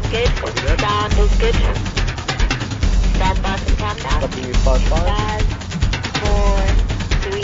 good. Sound is good. Stand by for countdown. Copy 5-5. 5, 4, 3.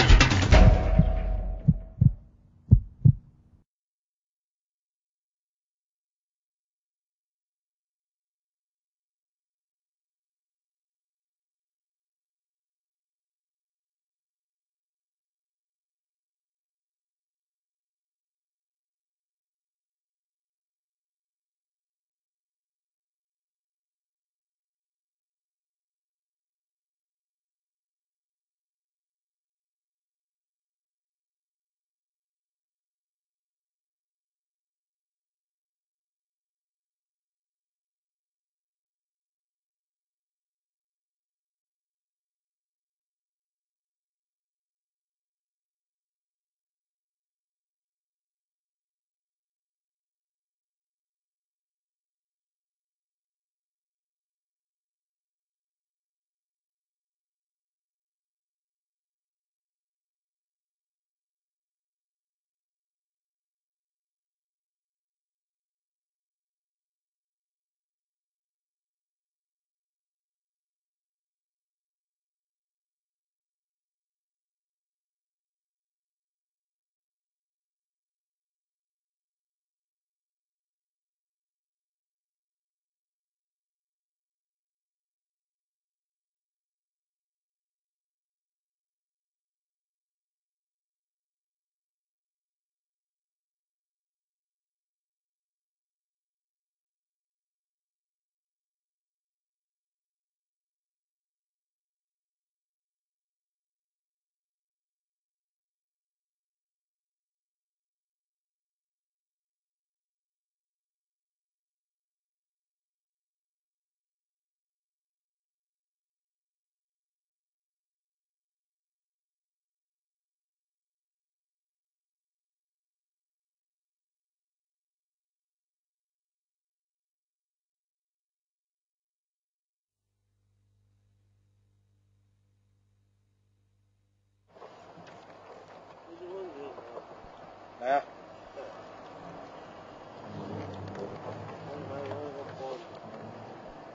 Yeah.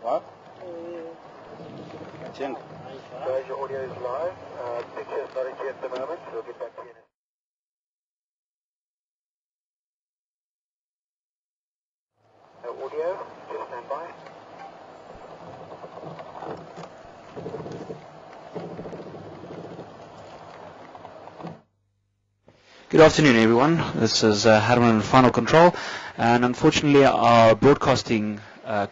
What? Guys, your audio is live. Picture's not in at the moment, so we'll get back to you. Audio, just stand by. Good afternoon, everyone. This is Herman in Final Control, and unfortunately our broadcasting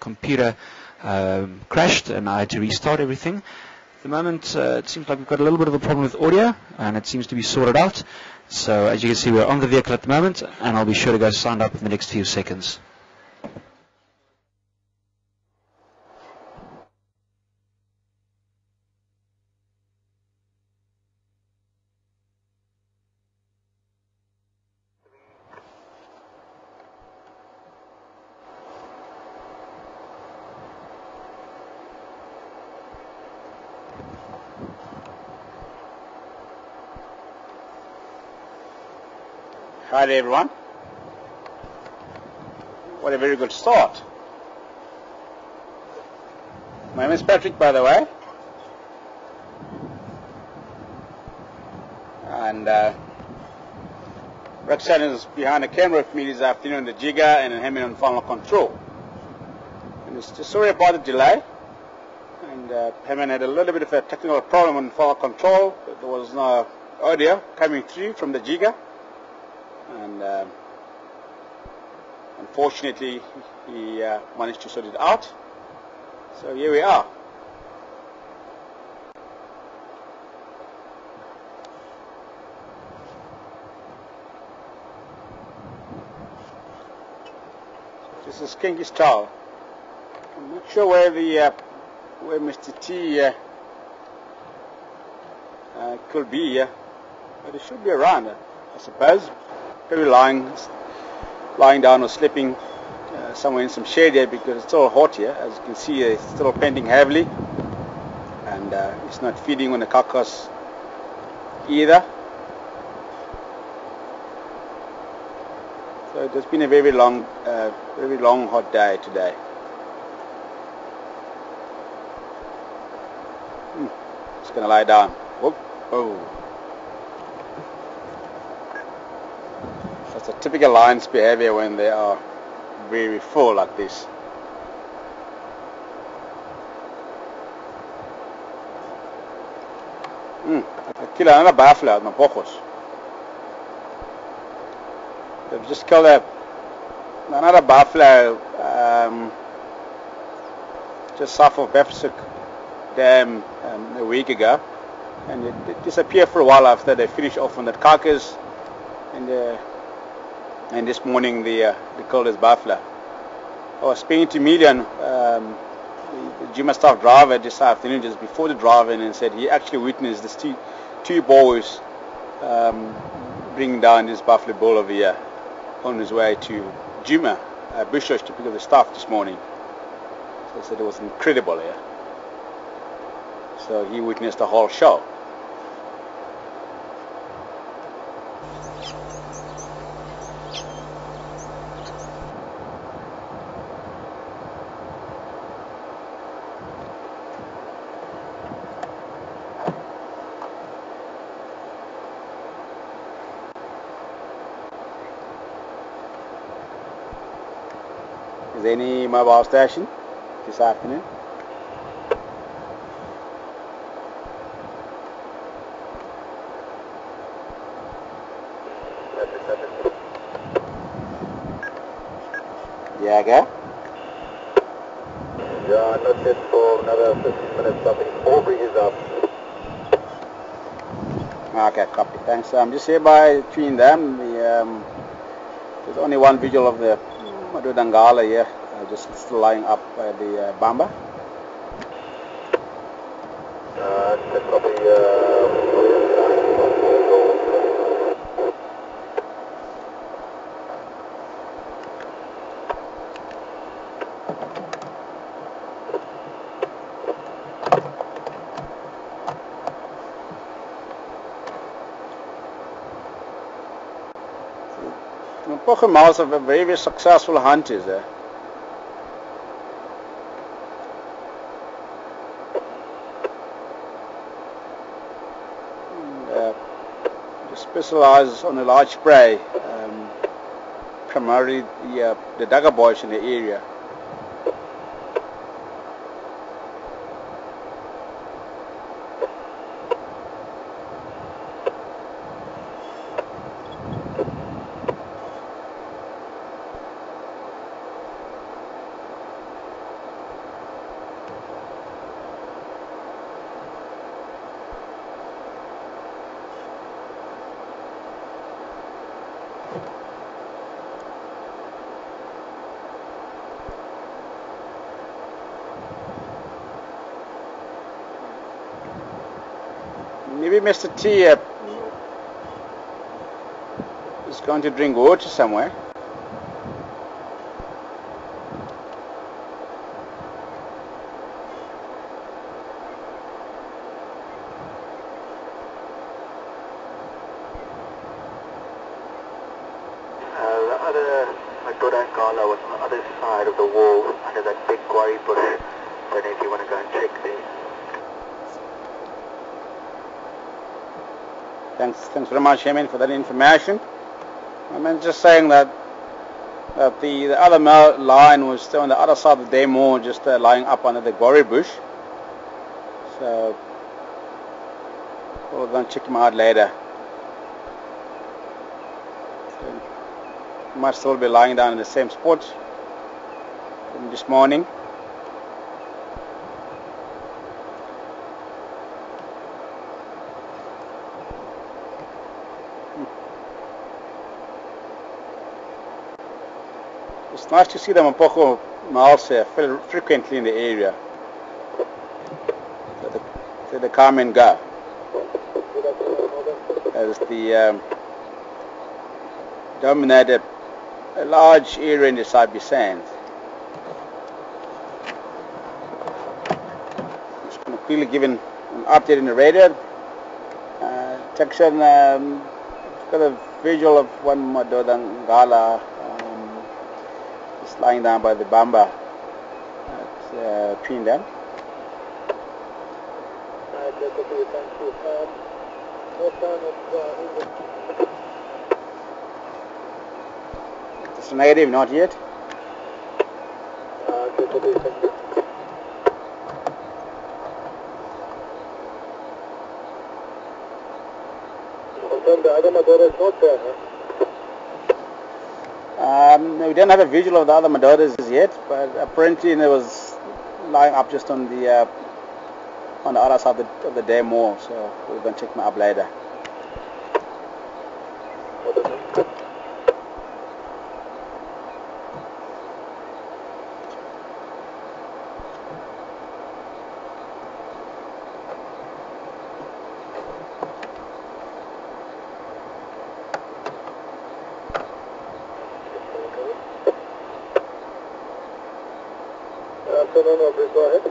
computer crashed and I had to restart everything. At the moment it seems like we've got a little bit of a problem with audio, and it seems to be sorted out. So as you can see, we're on the vehicle at the moment, and I'll be sure to go sign up in the next few seconds. Hi there, everyone. What a very good start. My name is Patrick, by the way. And Roxanne is behind the camera with me this afternoon, the Jigger, and Herman on Final Control. And it's just sorry about the delay. And Herman had a little bit of a technical problem on Final Control. There was no audio coming through from the Jigger. And unfortunately he managed to sort it out, so here we are. This is Kingy's tower. I'm not sure where Mr. T could be, but it should be around, I suppose. Probably lying down or sleeping somewhere in some shade here, because it's still hot here. As you can see, it's still pending heavily, and it's not feeding on the carcass either. So it has been a very long hot day today. It's going to lie down. Whoop. Oh. That's a typical lion's behavior when they are very full like this. I killed another buffalo at Mapogos. They've just killed another buffalo just south of Befsuk Dam a week ago, and it disappeared for a while after they finished off on that carcass, and this morning they killed this buffalo. I was speaking to Milian, the Juma staff driver, this afternoon, just before the drive-in, and said he actually witnessed this two boys bringing down this buffalo bull over here on his way to Juma, Bushbush, to pick up the staff this morning. So he said it was incredible here. So he witnessed the whole show. Is there any mobile station this afternoon? Yeah, okay. Yeah, not yet for another 15 minutes. Something. Aubrey is up. Okay, copy. Thanks. I'm just here between them. There's only one visual of the Madudangala here, just still lying up by the Bamba. Mapogo mouse are very, very successful hunters there. They specialize on a large prey, primarily the dagger boys in the area. Maybe Mr. T is going to drink water somewhere. The other Madudangala was on the other side of the wall under that big quarry bush. Don't know if you want to go and check there. Thanks very much, Hemin, for that information. I'm just saying that the other lion was still on the other side of the demo, just lying up under the quarry bush. So we're going to check him out later. So he might still be lying down in the same spot from this morning. It's nice to see the Mapogo mouse frequently in the area. So they come and go. As the dominate a large area in the Sabi Sands. Just going to quickly give an update in the radar. Section, got a visual of one Madudangala lying down by the Bamba at Pindam. It's negative, not yet. The other Mapogo is not there, huh? We don't have a visual of the other Madodas yet, but apparently there was lying up just on the other side of the dam wall, so we're going to check them up later. Afternoon, please go ahead.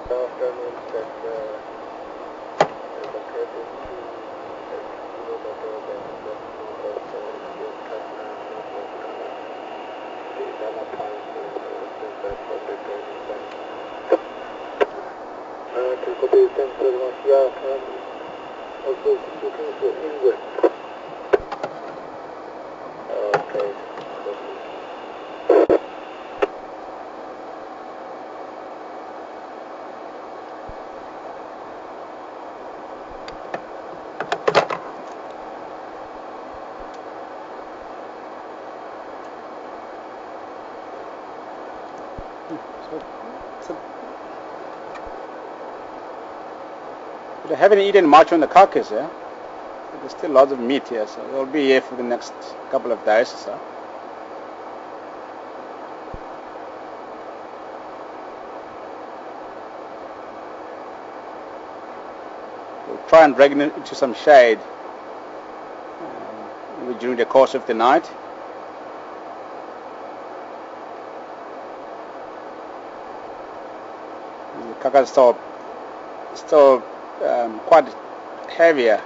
Afternoon, that is occurred in thanks very much. Yeah, also looking for England. Okay. So they haven't eaten much on the carcass, yeah? There's still lots of meat here, so they'll be here for the next couple of days or so. We'll try and drag it into some shade during the course of the night. The carcass is still quite heavier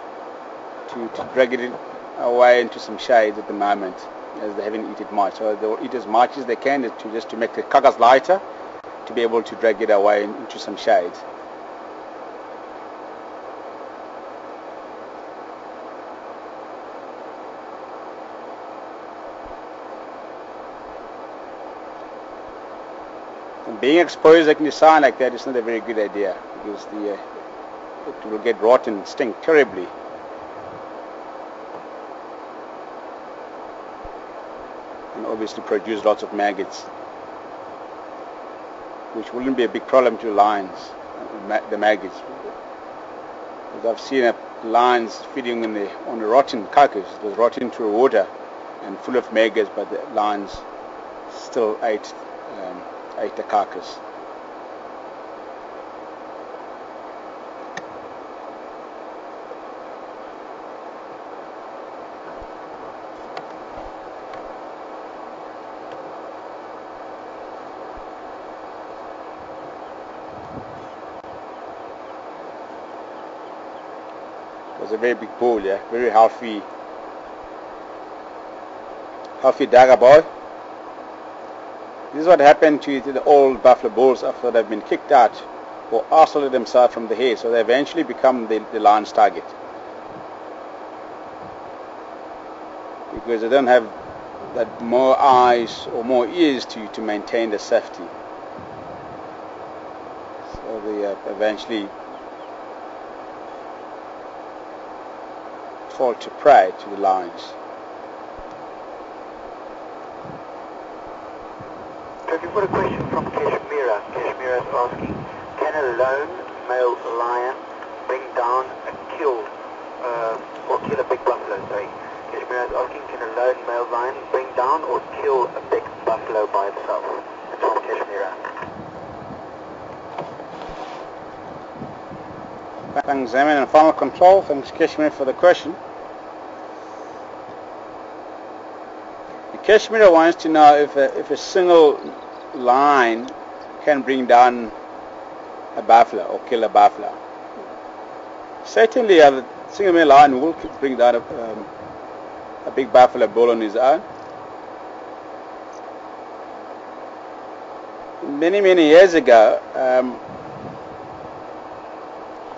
to drag it away into some shade at the moment, as they haven't eaten much. So they'll eat as much as they can to make the carcass lighter, to be able to drag it away into some shade. And being exposed in the sun like that is not a very good idea, because it will get rotten and stink terribly. And obviously produce lots of maggots, which wouldn't be a big problem to lions, the maggots. Because I've seen lions feeding on the rotten carcass. It was rotten through water and full of maggots, but the lions still ate the carcass. It was a very big bull, yeah, very healthy dagger boy. This is what happened to the old buffalo bulls after they've been kicked out or isolated themselves from the herd, so they eventually become the lion's target, because they don't have that more eyes or more ears to maintain the safety. So they eventually fall to prey to the lions. We've got a question from Kashmira. Kashmira is asking, can a lone male lion bring down a kill a big buffalo? Sorry. Kashmira is asking, can a lone male lion bring down or kill a big buffalo by itself? That's from Kashmira. Thanks, Emin, and Final Control. Thanks, Kashmir, for the question. Kashmir wants to know if a single lion can bring down a buffalo or kill a buffalo. Certainly, a single male lion will bring down a big buffalo bull on his own. Many years ago,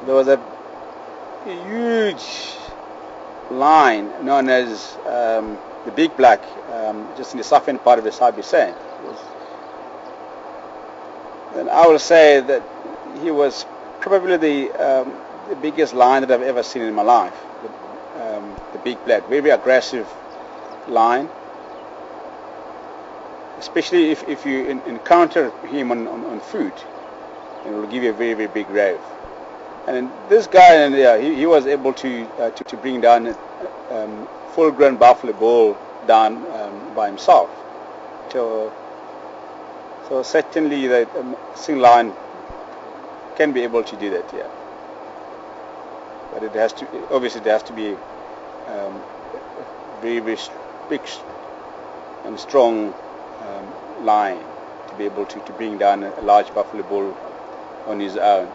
there was a huge line known as the Big Black, just in the southern part of the Sabi Sand. And I will say that he was probably the biggest lion that I've ever seen in my life. The Big Black, very aggressive lion. Especially if you encounter him on food, it will give you a very, very big row. And this guy, he was able to bring down a full-grown buffalo bull down by himself. So certainly the single lion can be able to do that, yeah. But it has to, obviously, there has to be very, very big and strong lion to be able to bring down a large buffalo bull on his own.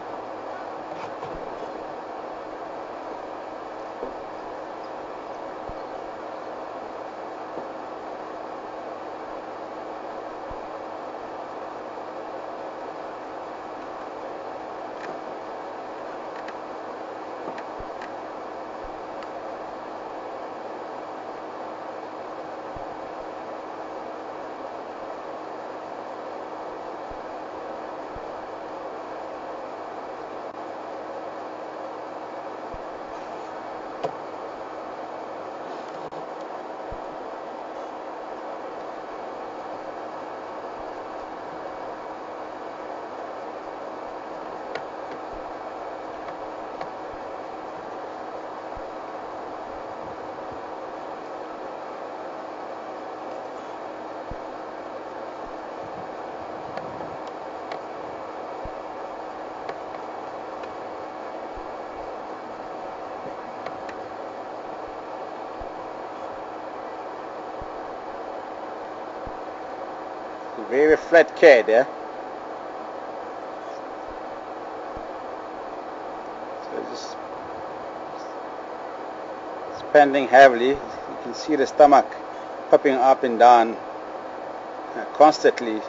Very flat cat, yeah. So just expanding heavily. You can see the stomach popping up and down constantly,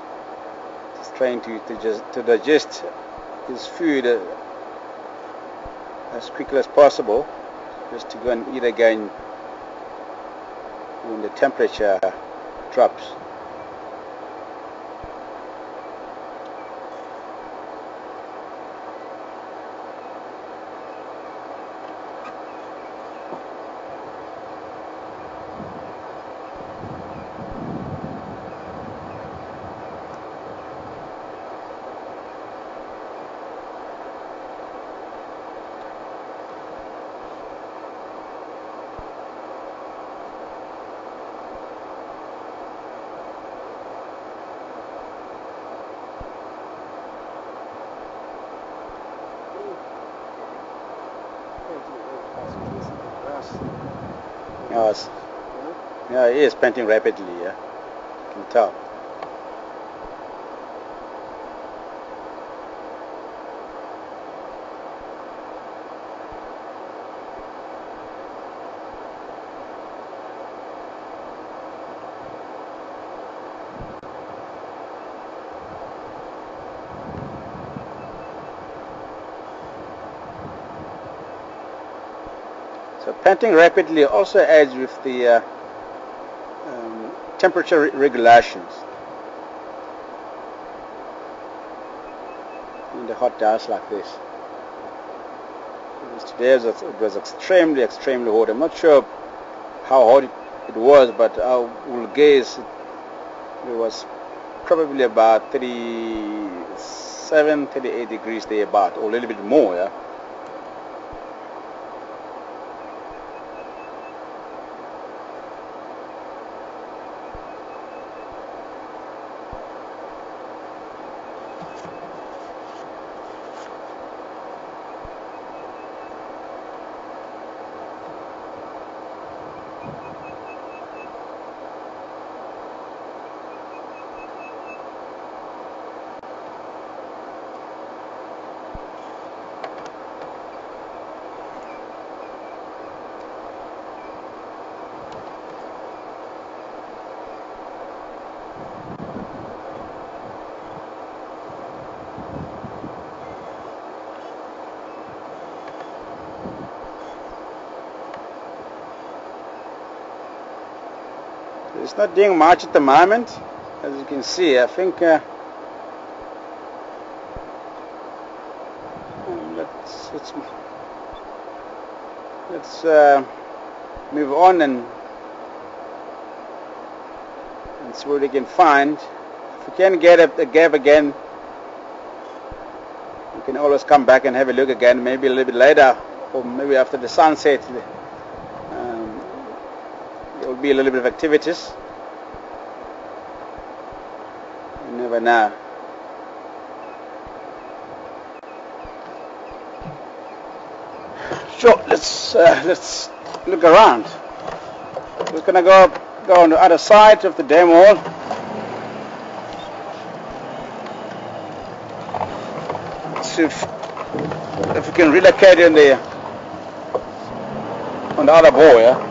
just trying to digest his food as quickly as possible, just to go and eat again when the temperature drops. Yes. Yeah, he is panting rapidly, yeah. You can tell. So panting rapidly also aids with the temperature regulations in the hot days like this. Today it was extremely hot. I'm not sure how hot it was, but I will guess it was probably about 37, 38 degrees there about, or a little bit more, yeah. It's not doing much at the moment, as you can see. I think let's move on and see what we can find. If we can get a gap again, we can always come back and have a look again, maybe a little bit later, or maybe after the sunset. There will be a little bit of activities. You never know. Sure, let's look around. We're gonna go on the other side of the dam wall. See if we can relocate on the other ball, yeah.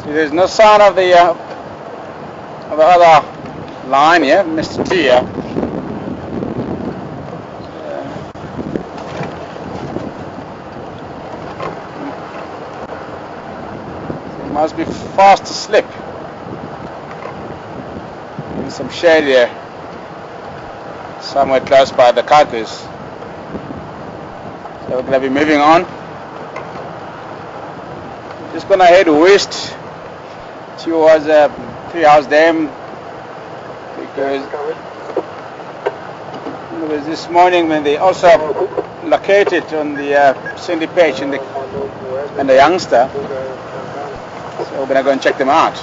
There's no sign of the other line here, Mr. T. It must be fast asleep. In some shade here, somewhere close by the carcass. So we're going to be moving on. Just going to head west towards Treehouse Dam, because this morning when they also located on the Cindy Page and the youngster, so we're gonna go and check them out.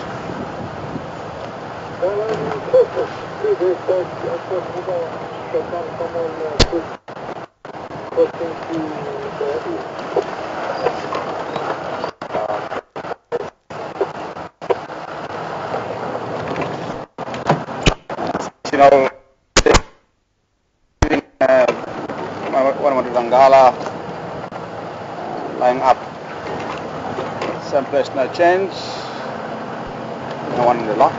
One of the Zangala lying up. Same place, no change. No one in the lock.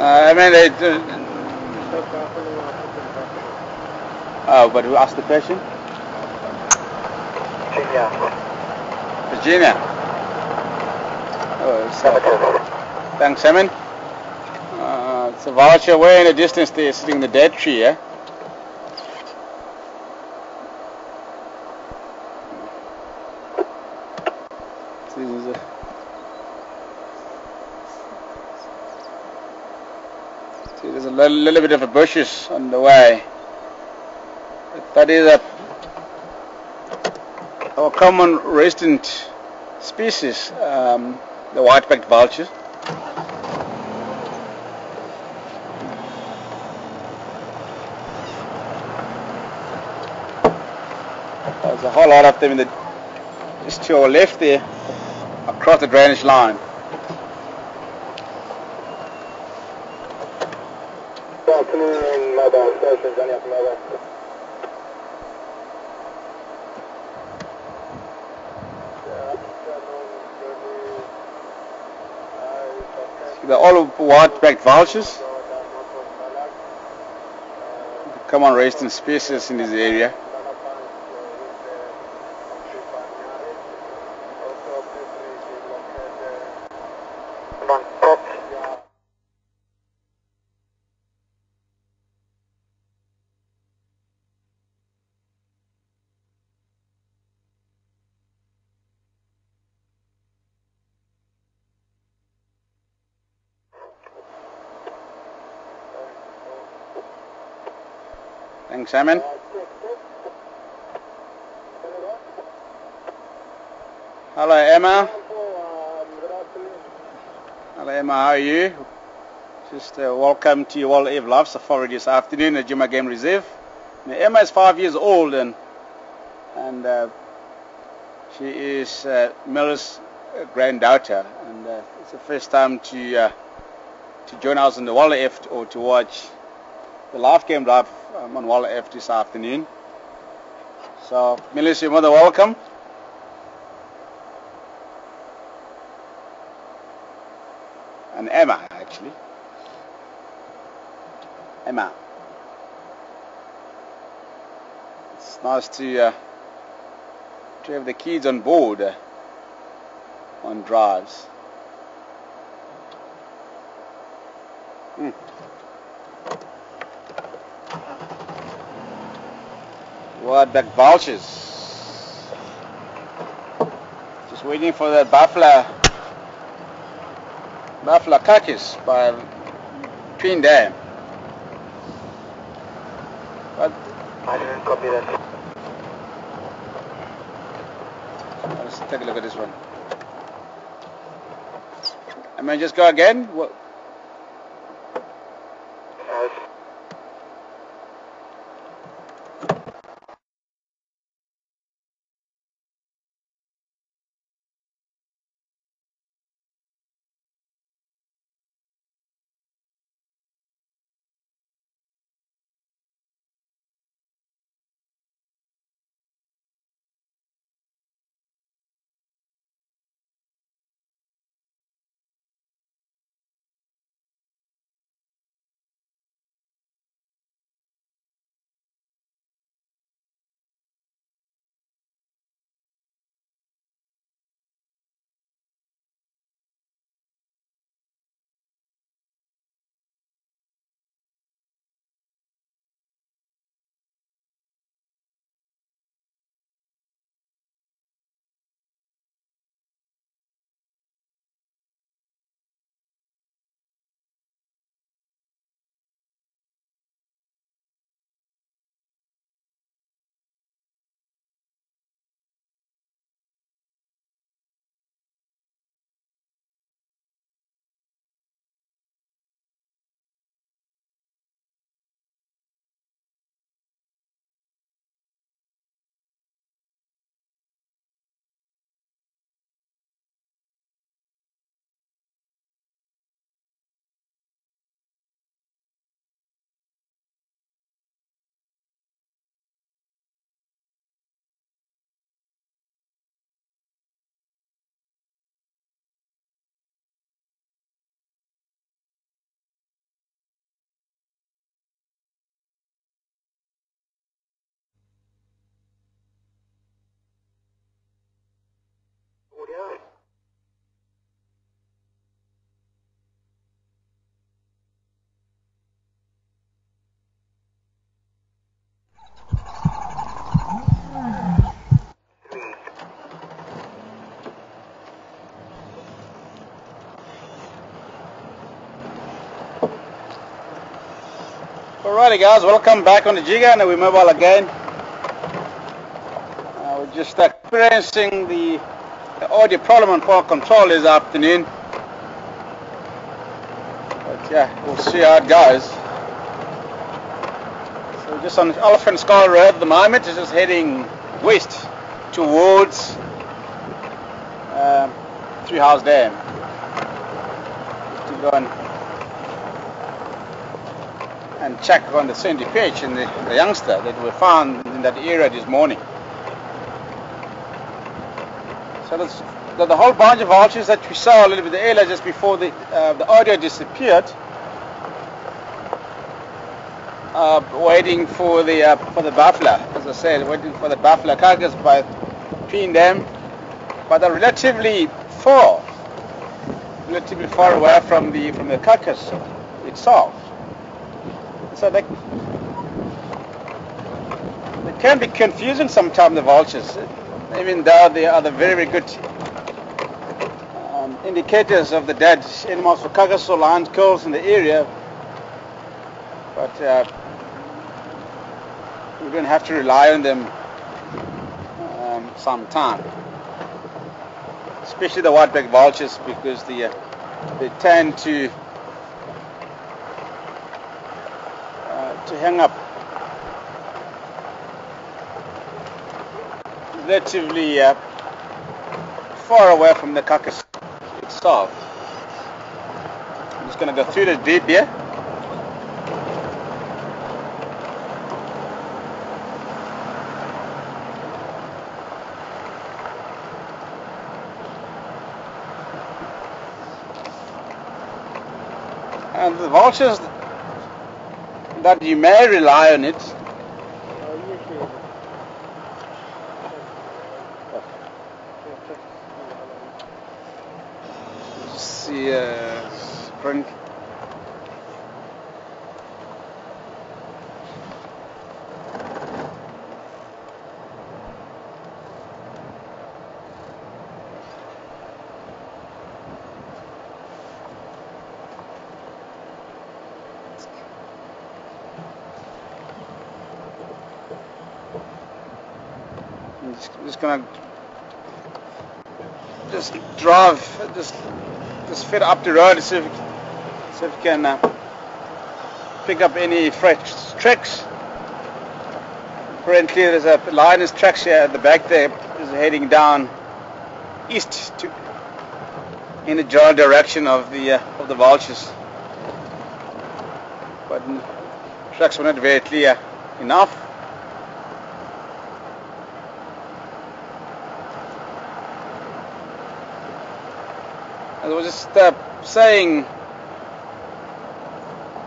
I mean, oh, but who asked the question? Virginia. Oh, so, thanks, Simon. It's a vulture way in the distance there, sitting in the dead tree, yeah? See, there's a little bit of a bushes on the way. That is our common resident species, the white-backed vulture. There's a whole lot of them just to our left there, across the drainage line. Good afternoon, mobile station, Johnny up mobile. They're all white-backed vultures. Common resting species in this area. Thanks, Simon. Hello, Emma. Hello, Emma. How are you? Just welcome to your World Eve Live Safari this afternoon at Juma Game Reserve. Now, Emma is 5 years old and she is Miller's granddaughter, and it's the first time to join us on the World F or to watch the live game live on World F this afternoon. So, Miller's your mother, welcome. And Emma, actually. Emma. It's nice to have the kids on board on drives. White-back vultures. Just waiting for that buffalo carcass by Twin Dam. But I didn't copy that. let's take a look at this one. I mean, just go again. What? Audio. Alrighty guys, welcome back on the Giga, and we're mobile again. We're just experiencing the the audio problem on Power Control this afternoon. But yeah, we'll see how it goes. So we're just on Elephant Skull Road at the moment. It's just heading west towards Three House Dam. To go and check on the Sandy Page and the youngster that were found in that area this morning. So the whole bunch of vultures that we saw a little bit earlier just before the audio disappeared, waiting for the buffalo, as I said, waiting for the buffalo carcass between them, but they're relatively far away from the carcass itself. So they can be confusing sometimes, the vultures, even though they are the very good indicators of the dead animals for carcass or lions, kills in the area. But we don't have to rely on them sometime, especially the white-backed vultures, because they tend to hang up relatively far away from the carcass itself. I'm just going to go through the deep here. And the vultures that you may rely on it, see print. I'm just gonna drive, just fit up the road to see if we can pick up any fresh tracks. Apparently there's a lioness tracks here at the back there, is heading down east in the general direction of the vultures. But tracks were not very clear enough. I was just saying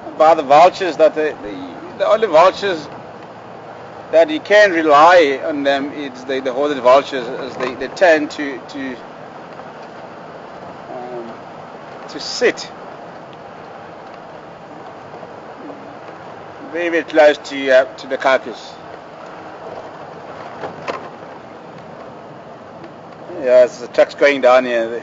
about the vultures that the only vultures that you can rely on them is the hoarded vultures, as they tend to sit very, very close to the carcass. Yeah, the truck's going down here.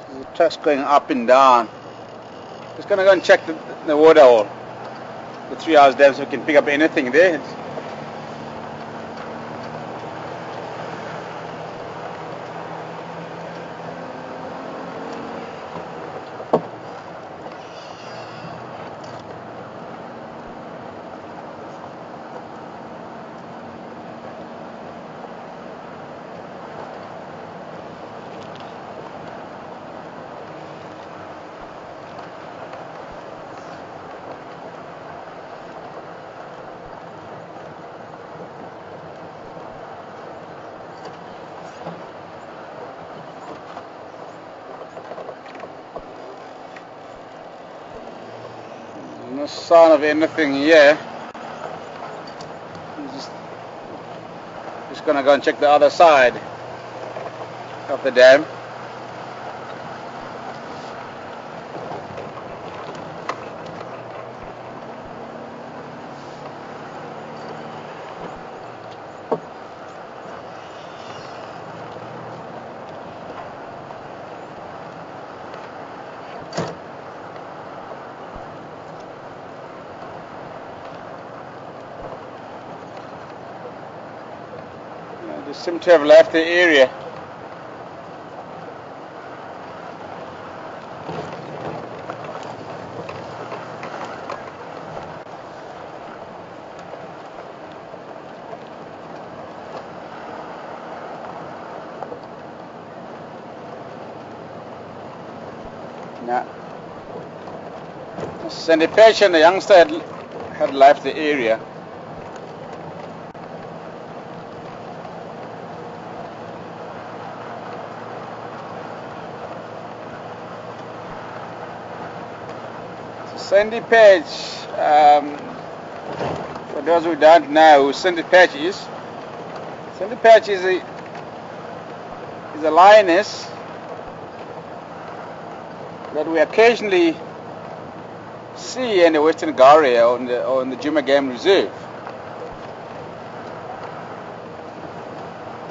The truck's going up and down. Just gonna go and check the water hole, the 3 hours dam, so we can pick up anything there. No sign of anything here. Just gonna go and check the other side of the dam. They seem to have left the area. Now, Sandy Patch and the youngster had left the area. Sandy Patch, for those who don't know who Sandy Patch is a lioness that we occasionally see in the Western Ghâria or in the Juma Game Reserve,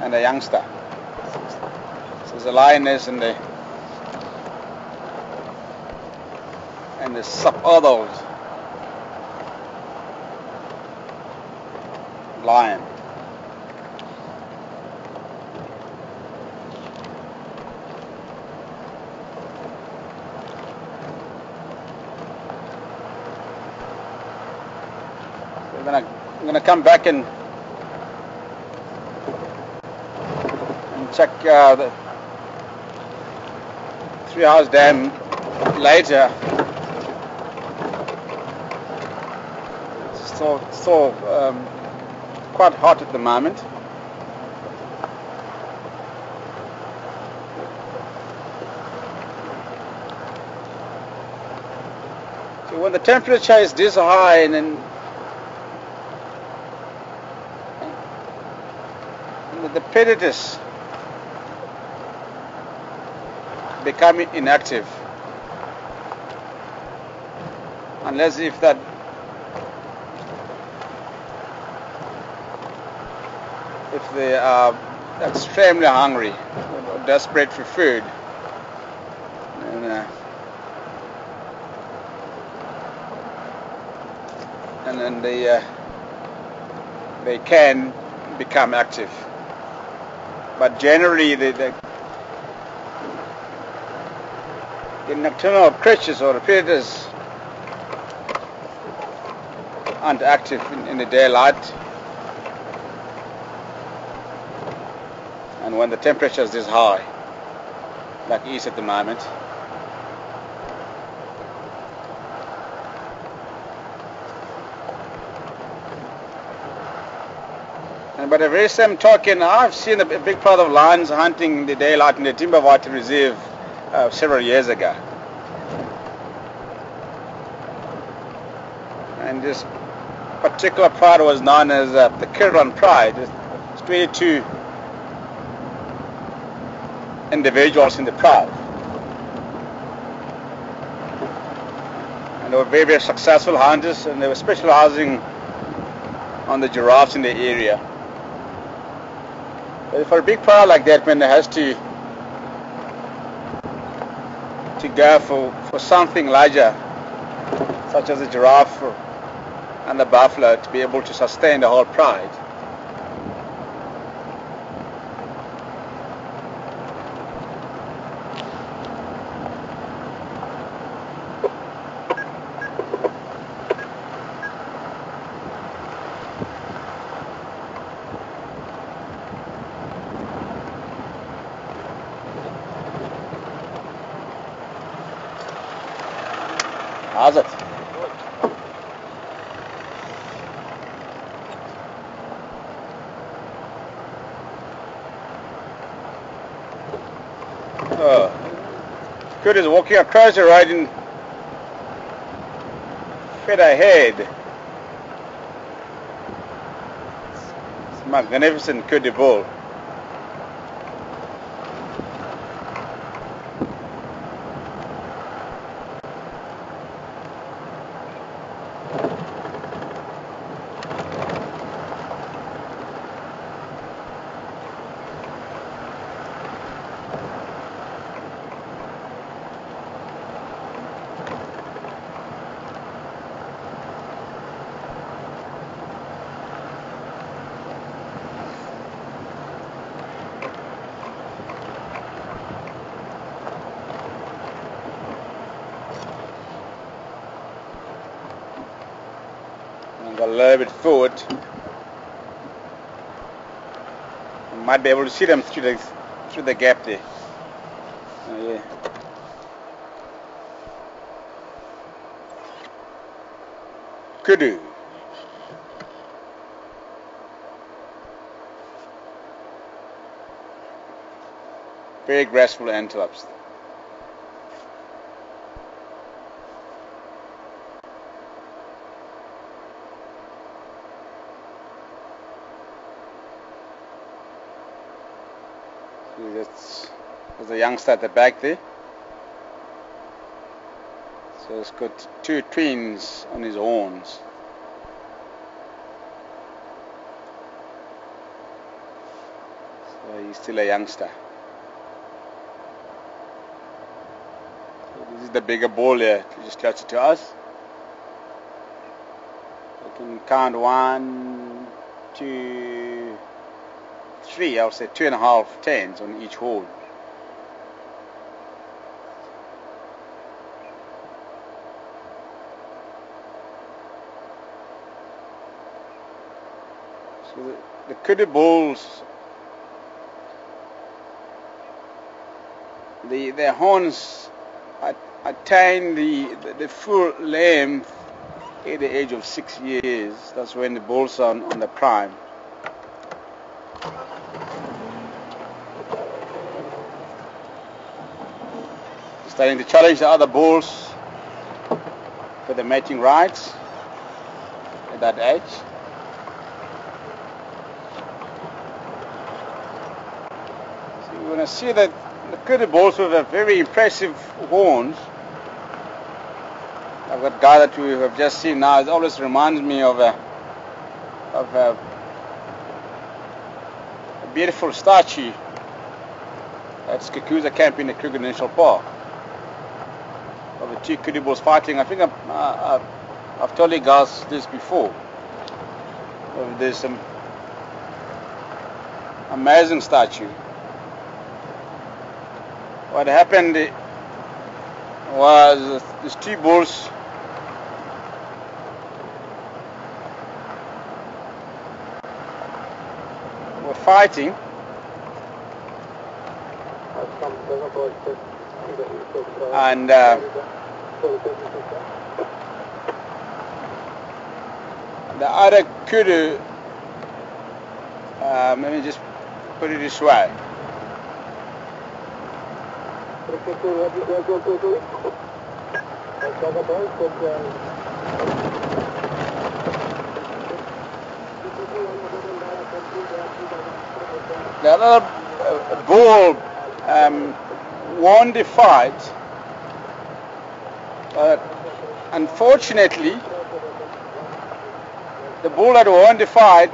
and a youngster. So there's a lioness and the sub-adult lion. I'm gonna come back and check the Three House Dam later. It's still quite hot at the moment. So when the temperature is this high and then the predators become inactive, unless if they're extremely hungry or desperate for food, and then they can become active. But generally, the nocturnal creatures or the predators aren't active in the daylight, and when the temperature is this high, like it is at the moment. But the very same token, I've seen a big part of lions hunting in the daylight in the Timbavati Reserve several years ago. And this particular pride was known as the Kirwan Pride. It's 22 individuals in the pride. And they were very, very successful hunters, and they were specializing on the giraffes in the area. But for a big pride like that, man, it has to go for something larger, such as a giraffe and the buffalo, to be able to sustain the whole pride. How's it? Good is walking across the road in fed ahead. It's magnificent Côte d'Ivoire. Go a little bit forward. You might be able to see them through the gap there. Oh, yeah. Kudu. Very graceful antelopes. See, there's a youngster at the back there. So it's got two twins on his horns. So he's still a youngster. So this is the bigger bull here, just closer to us. You can count 1, 2, 3, I'll say 2.5 tens on each horn. So the kudu bulls, their horns attain the full length at the age of 6 years. That's when the bulls are on the prime. Starting to challenge the other bulls for the mating rights at that age. So you're going to see that the kudu bulls with a very impressive horns. That guy that we have just seen now, it always reminds me of a beautiful statue at Skakusa Camp in the Kruger National Park of the two kudu bulls fighting. I think I've told you guys this before. There's some amazing statue. What happened was these two bulls were fighting, and the other kudu, let me just put it this way. The other bull won the fight, but unfortunately the bull that won the fight,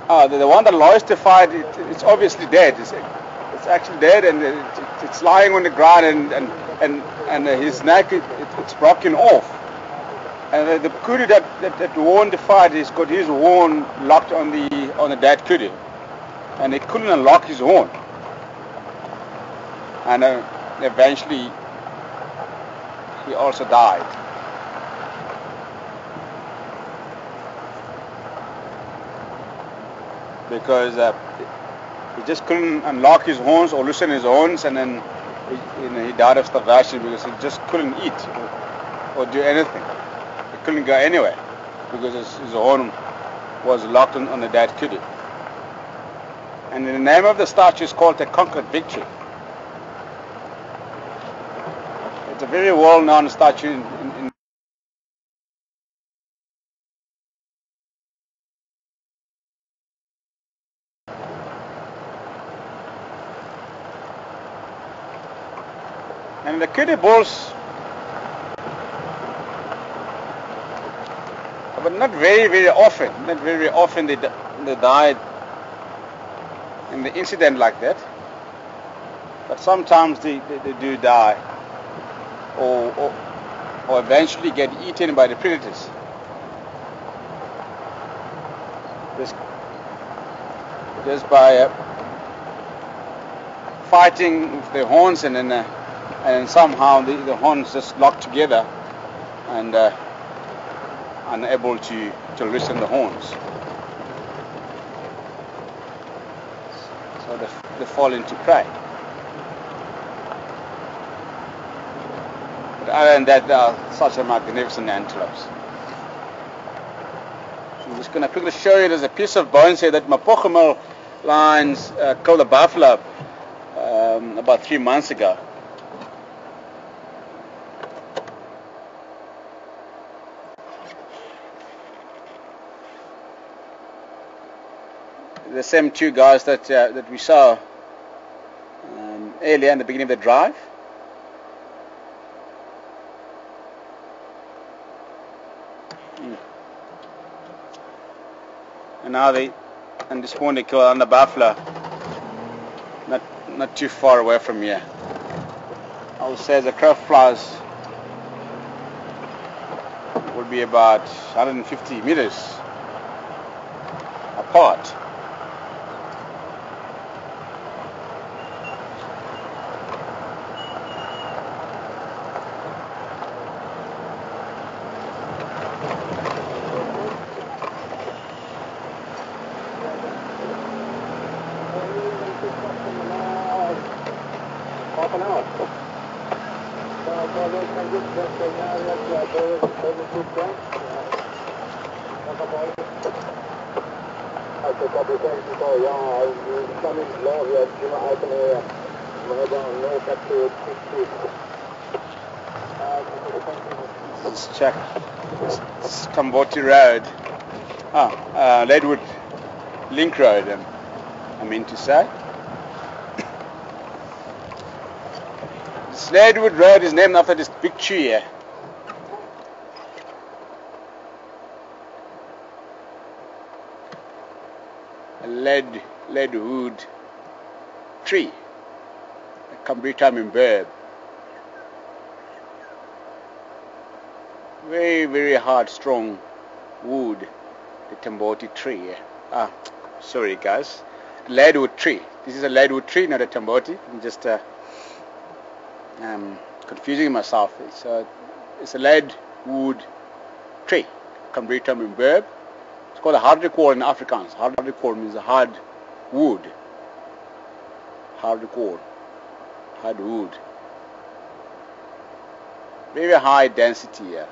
the one that lost the fight, it's obviously dead. It's actually dead, and it's lying on the ground, and his neck it's broken off. And the kudu that won the fight has got his horn locked on the dead kudu, and he couldn't unlock his horn. And eventually he also died. Because he just couldn't unlock his horns or loosen his horns, and then he died of starvation because he just couldn't eat or do anything. He couldn't go anywhere because his horn was locked on the dead kudu. And the name of the statue is called the Conquered Victory. It's a very well-known statue in and the kudu bulls, but not very often they died in the incident like that, but sometimes they do die or eventually get eaten by the predators. Just by fighting with their horns, and then somehow the horns just lock together, and unable to loosen the horns. So they fall into prey. But other than that, they are such a magnificent antelopes. So I'm just going to quickly show you, there's a piece of bones here that Mapogo lions killed a buffalo about 3 months ago. The same two guys that we saw earlier in the beginning of the drive. And now and this morning they killed another buffalo, not too far away from here. I would say the crow flies will be about 150 meters apart. Half an hour. Let's check. It's Tamboti Road. Leadwood Link Road, I mean to say. This Leadwood Road is named after this big tree here. A leadwood tree. A Cambritum in Burb. Very, very hard, strong wood. The Tamboti tree here. Sorry guys. Leadwood tree. This is a leadwood tree, not a Tamboti. I'm just confusing myself. It's a leadwood tree. Cambritum in Burb. It's called a hardwood in Afrikaans. Hardwood means a hard wood. Hardwood. Hardwood. Very high density here.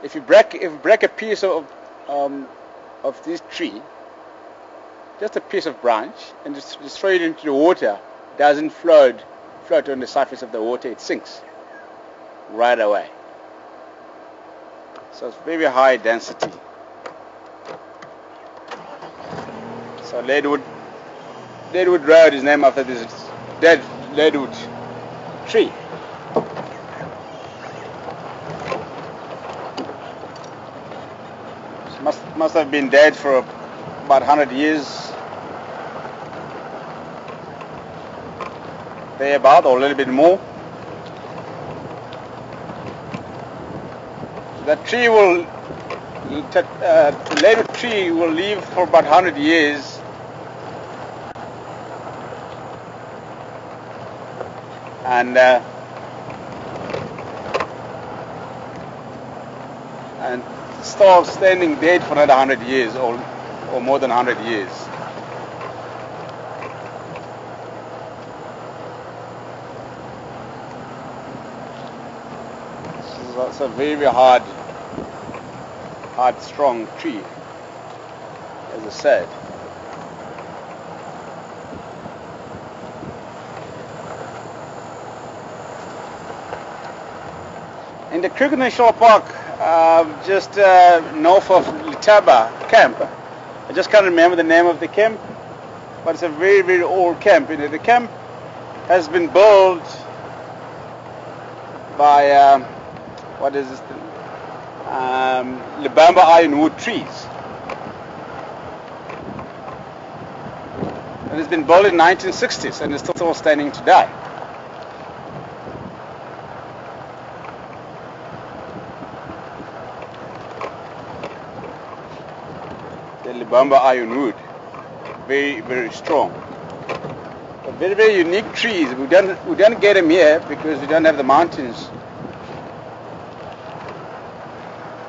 If you break a piece of this tree, just a piece of branch, and just throw it into the water, it doesn't float on the surface of the water, it sinks right away. So it's very high density. So Leadwood Road is named after this dead leadwood tree. Must have been dead for about 100 years, thereabout, or a little bit more. That tree will, the leadwood tree will live for about 100 years, and start standing dead for another 100 years or more than 100 years. So it's a very hard, strong tree, as I said. In the Kruger National Park, just north of Letaba camp. I just can't remember the name of the camp, but it's a very, very old camp. The camp has been built by what is this thing? Libamba ironwood trees, and it's been built in the 1960s and it's still standing today. Libamba ironwood, very, very strong. But very, very unique trees. We don't get them here because we don't have the mountains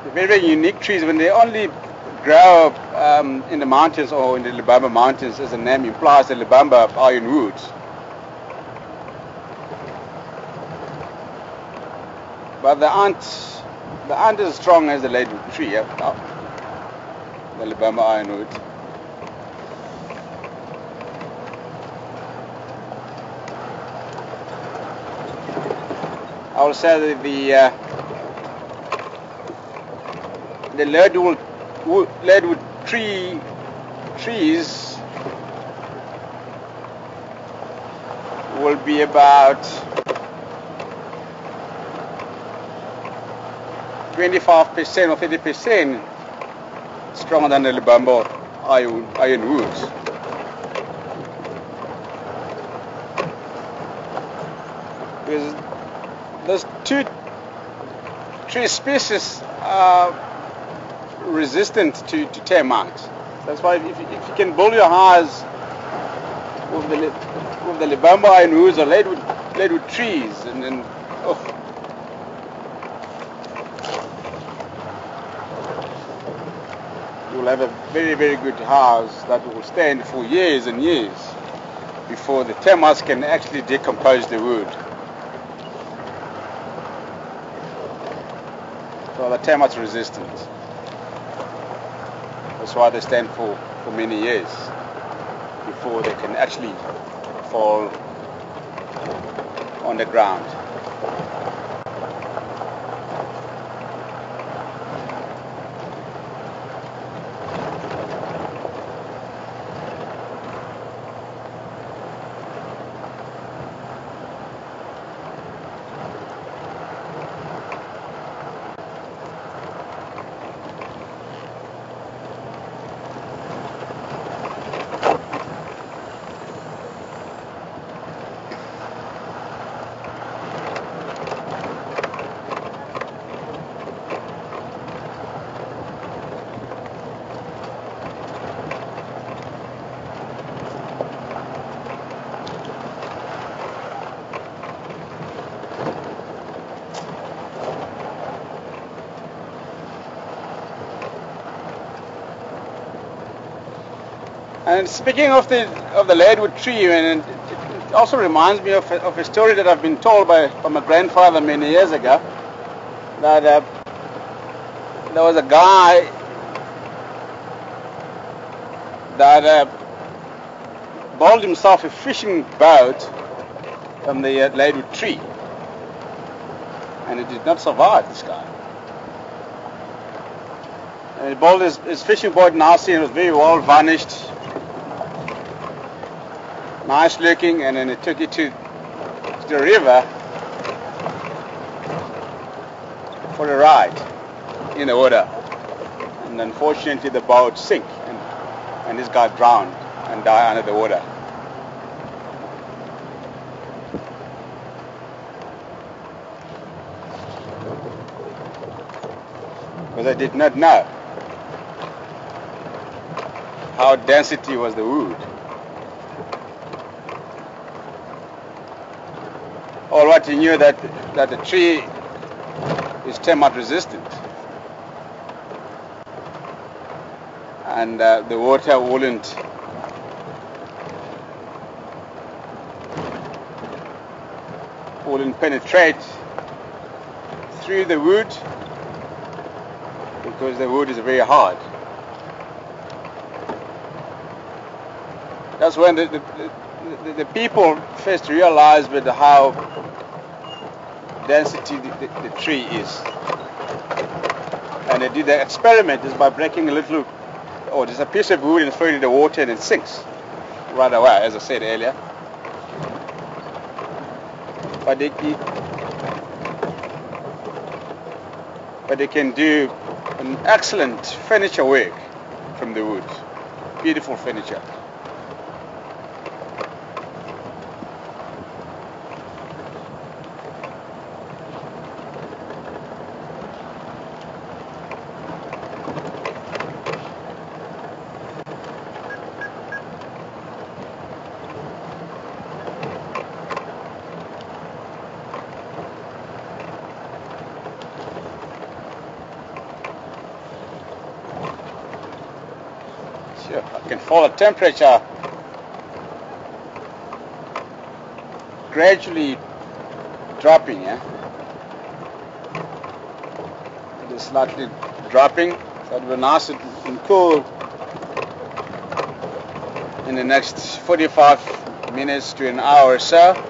They're very, very unique trees. When they only grow in the mountains or in the Libamba mountains, as the name implies, the Libamba iron woods. But they aren't as strong as the leadwood tree, the Libamba ironwood. I will say that the leadwood trees will be about 25% or 30% stronger than the Libamba iron woods. Because those two tree species are resistant to termites. That's why if you can build your house with the Libamba iron woods or leadwood trees, and then you'll have a very, very good house that will stand for years and years before the termites can actually decompose the wood. So the termites resistant. That's why they stand for many years before they can actually fall on the ground. And speaking of the leadwood tree, and it also reminds me of a story that I've been told by my grandfather many years ago. That there was a guy that built himself a fishing boat from the leadwood tree, and it did not survive. This guy. And he built his fishing boat nicely, and it was very well varnished. Nice looking, and then it took it to the river for a ride in the water, and unfortunately the boat sank, and this guy drowned and died under the water. Because I did not know how density was the wood. All right, he knew that the tree is termite resistant, and the water wouldn't penetrate through the wood because the wood is very hard. That's when the people first realized with how density the tree is, and they did the experiment is by breaking a little, or there's a piece of wood and throwing it in the water and it sinks right away, as I said earlier. But they can do an excellent furniture work from the wood, beautiful furniture. Sure, I can feel the temperature gradually dropping, yeah. It is slightly dropping, so it will be nice and cool in the next 45 minutes to an hour or so.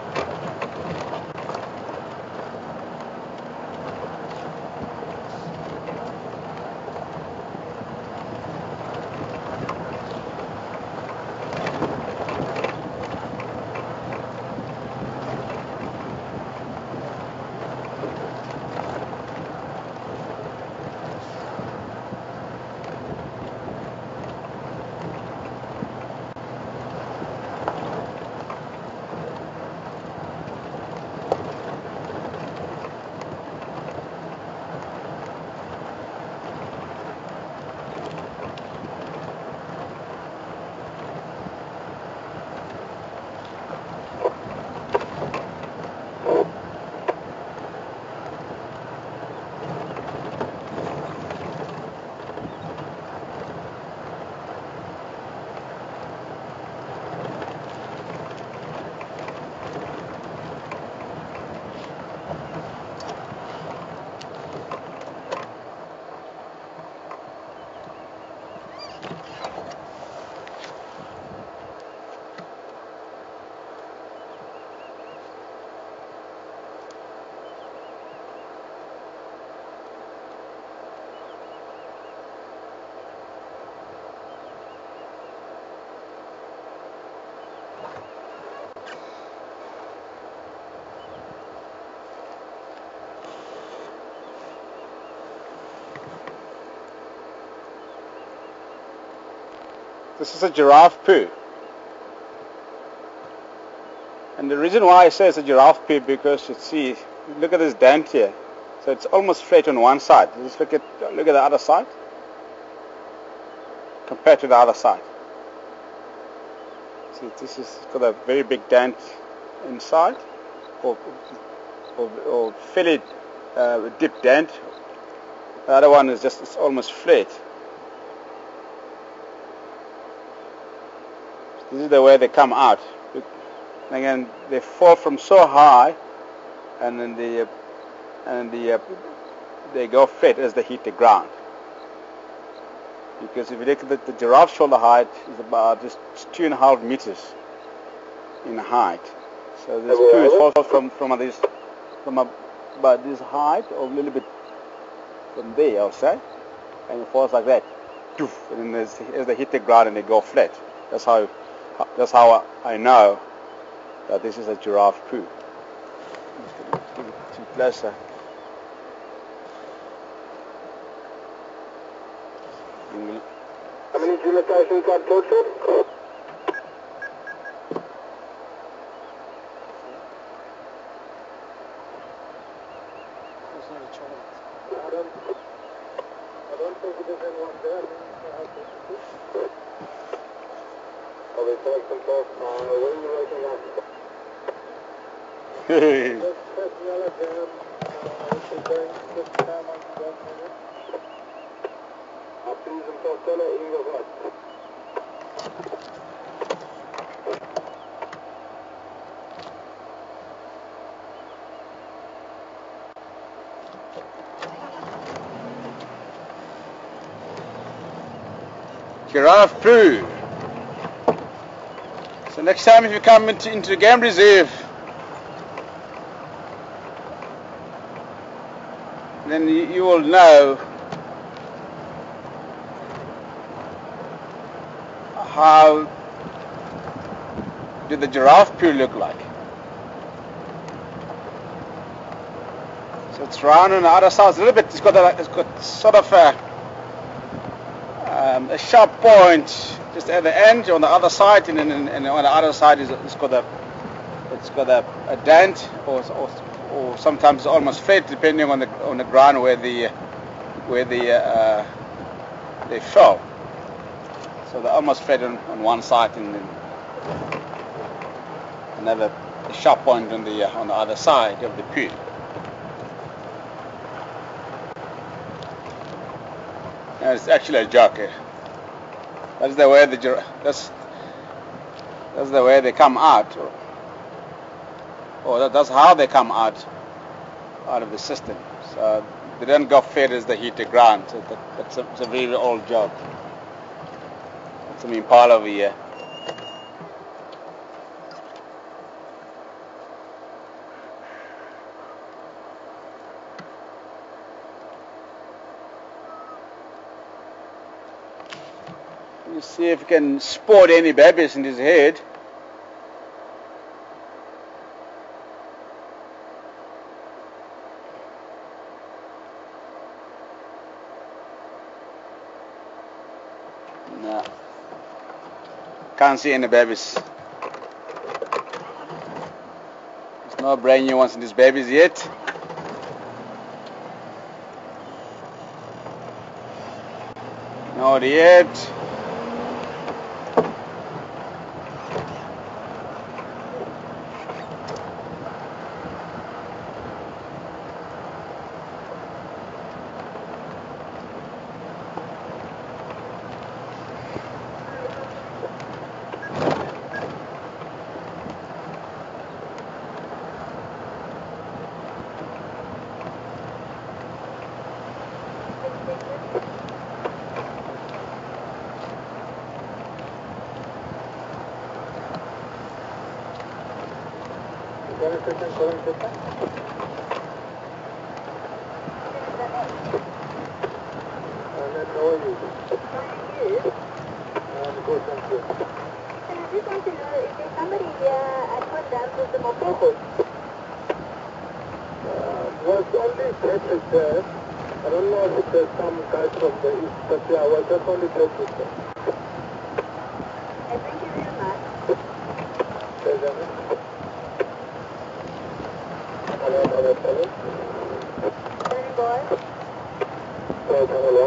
This is a giraffe poo. And the reason why I say it's a giraffe poo, because you see, look at this dent here. So it's almost straight on one side. Just look at the other side compared to the other side. See, this has got a very big dent inside, or fairly deep dent. The other one is it's almost flat. This is the way they come out. And again, they fall from so high, and then they go flat as they hit the ground. Because if you look at the giraffe shoulder height is about just 2.5 meters in height. So this poo falls from about this height, or a little bit from there, I'll say, and it falls like that. And then as they hit the ground and they go flat. That's how I know that this is a giraffe poo. Let's get it too closer. How many limitations got total? I don't think it is anyone there. I'll be taking control. Where are you rating up? Just press yellow down. We're going to time on the dog minute. Please and Costello, Eagle what? Giraffe poo. So next time if you come into the game reserve, then you will know how did the giraffe poo look like. So it's round on the other side. It's a little bit. It's got sort of a sharp point just at the end on the other side, and on the other side it's got a dent, or sometimes almost flat, depending on the ground where they fell. So they're almost flat on one side, and then another sharp point on the other side of the poo. Now it's actually a joke. That's the way that's the way they come out, or that's how they come out of the system. So they don't go fed as they hit the ground. So it's a very old job. It's an Impala over here. You see if you can spot any babies in his head. No. Can't see any babies. There's no brand new ones in these babies yet. Not yet. I just want to know, is there somebody here at what dam was the Mapogo? Was only tested there. I don't know if there's some guys from the east, but yeah, was just only tested there. Thank you very much. Turning boy. Hello.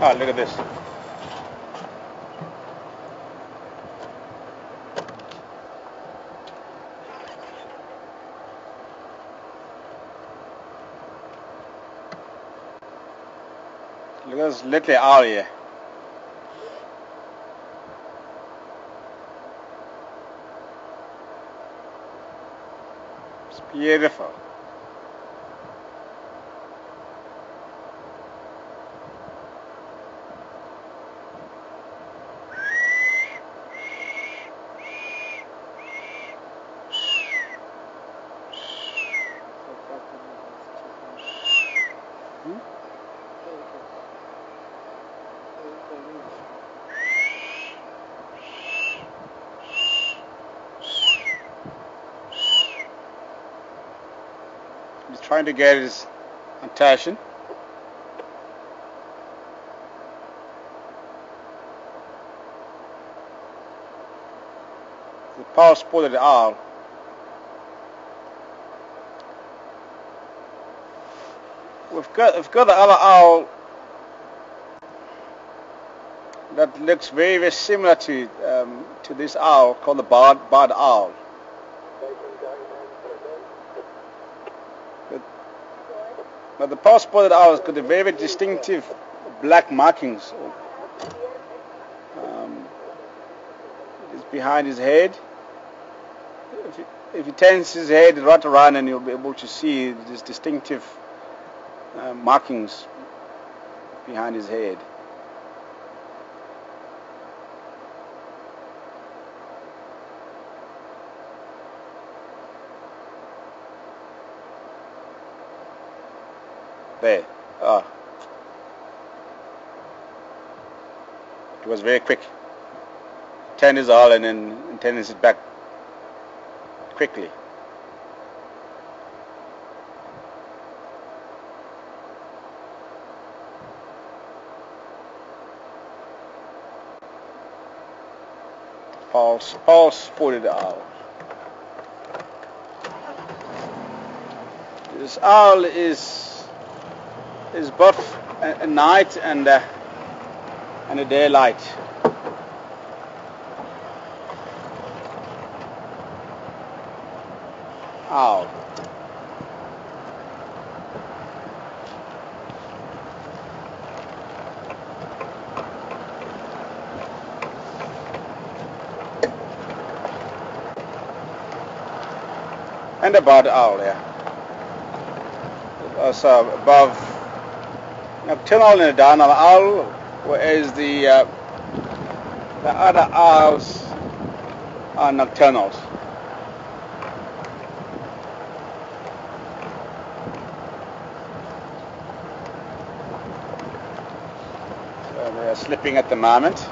Oh, look at this. Look at this little owl here. It's beautiful. He's trying to get his attention. The power spotted owl. We've got the other owl that looks very, very similar to this owl called the barred owl. But the power spotted owl has got a very, very distinctive black markings. It's behind his head. If he turns his head right around, and you'll be able to see these distinctive markings behind his head. There. Ah. It was very quick. Turned his owl and then turned his back quickly. Paul spotted the owl. This owl is both a night and a daylight. Owl. And about the owl, yeah. Also above nocturnal and a diurnal owl, whereas the other owls are nocturnals. So they are sleeping at the moment.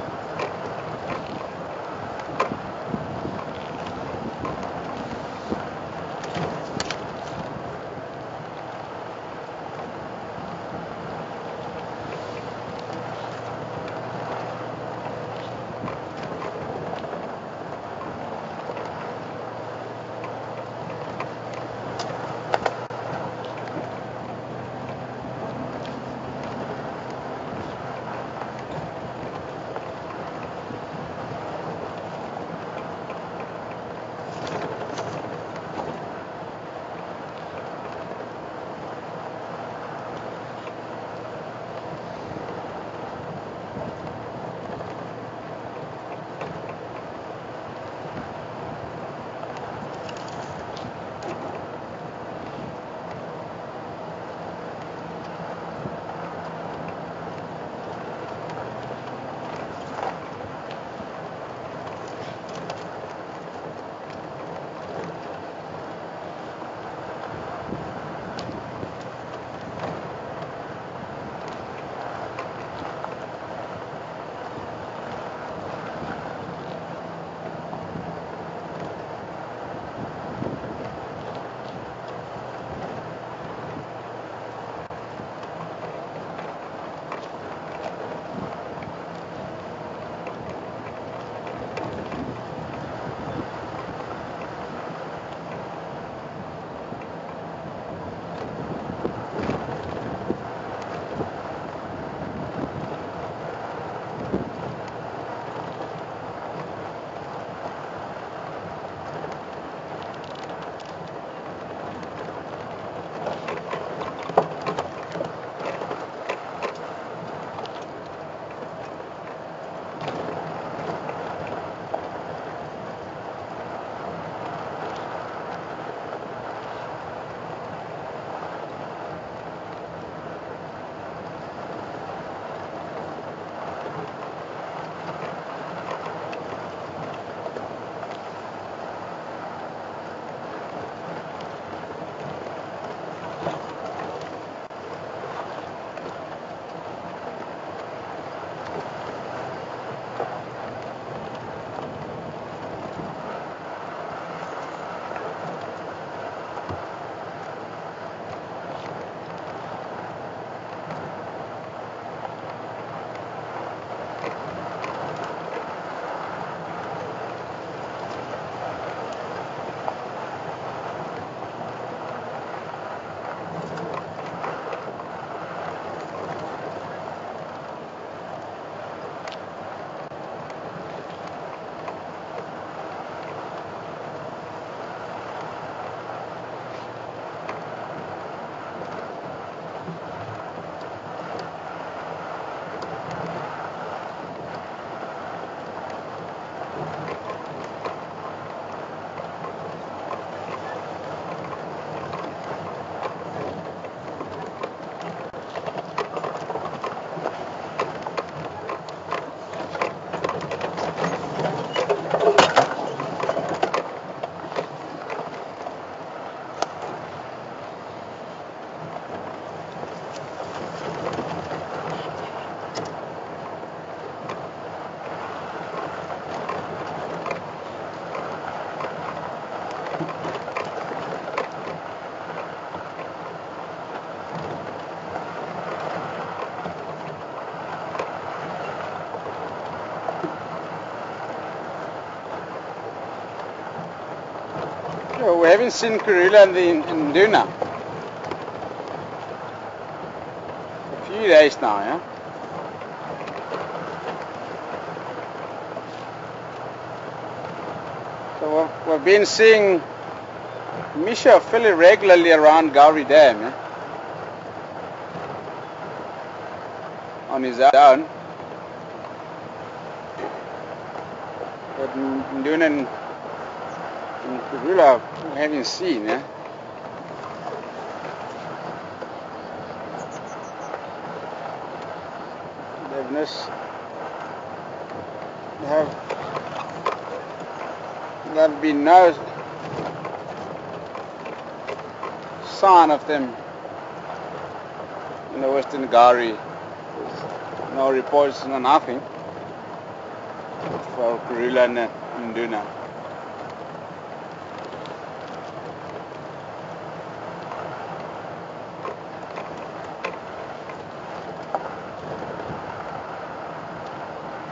So we haven't seen Karula in Duna. A few days now, yeah? So we've been seeing Misha fairly regularly around Gowrie Dam, yeah? On his own. But in Duna and Karula we haven't seen, yeah? There'll be no sign of them in the Western Gowrie. There's no reports, no nothing for Karula and Duna.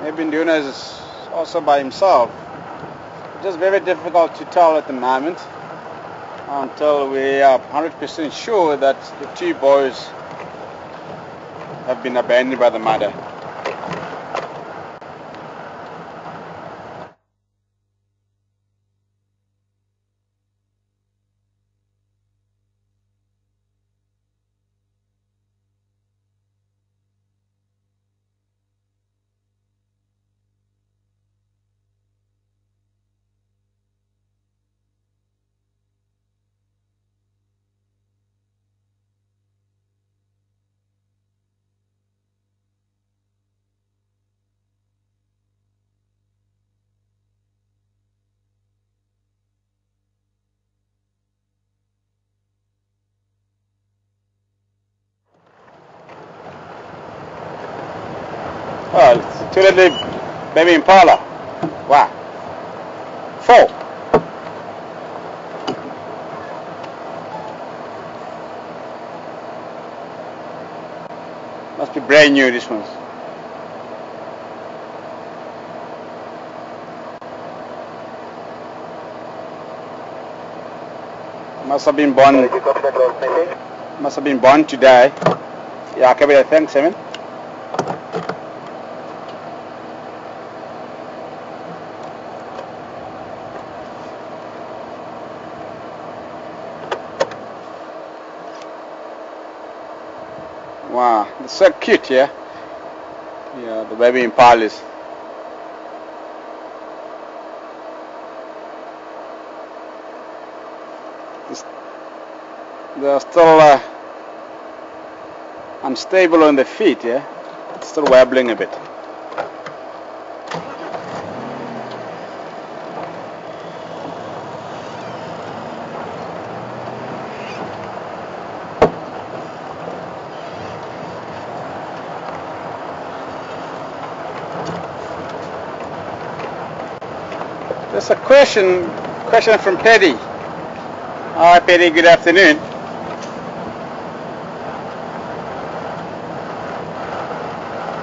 Maybe Duna is also by himself. Just very difficult to tell at the moment until we are 100% sure that the two boys have been abandoned by the mother. Oh, it's two little baby impala. Wow. 4. Must be brand new, this ones. Must have been born. Must have been born today. Yeah, copy that. Thanks, Simon. Wow, they're so cute, yeah? Yeah, the baby impalas. They're still unstable on their feet, yeah? Still wobbling a bit. There's a question from Paddy. Hi Paddy, good afternoon.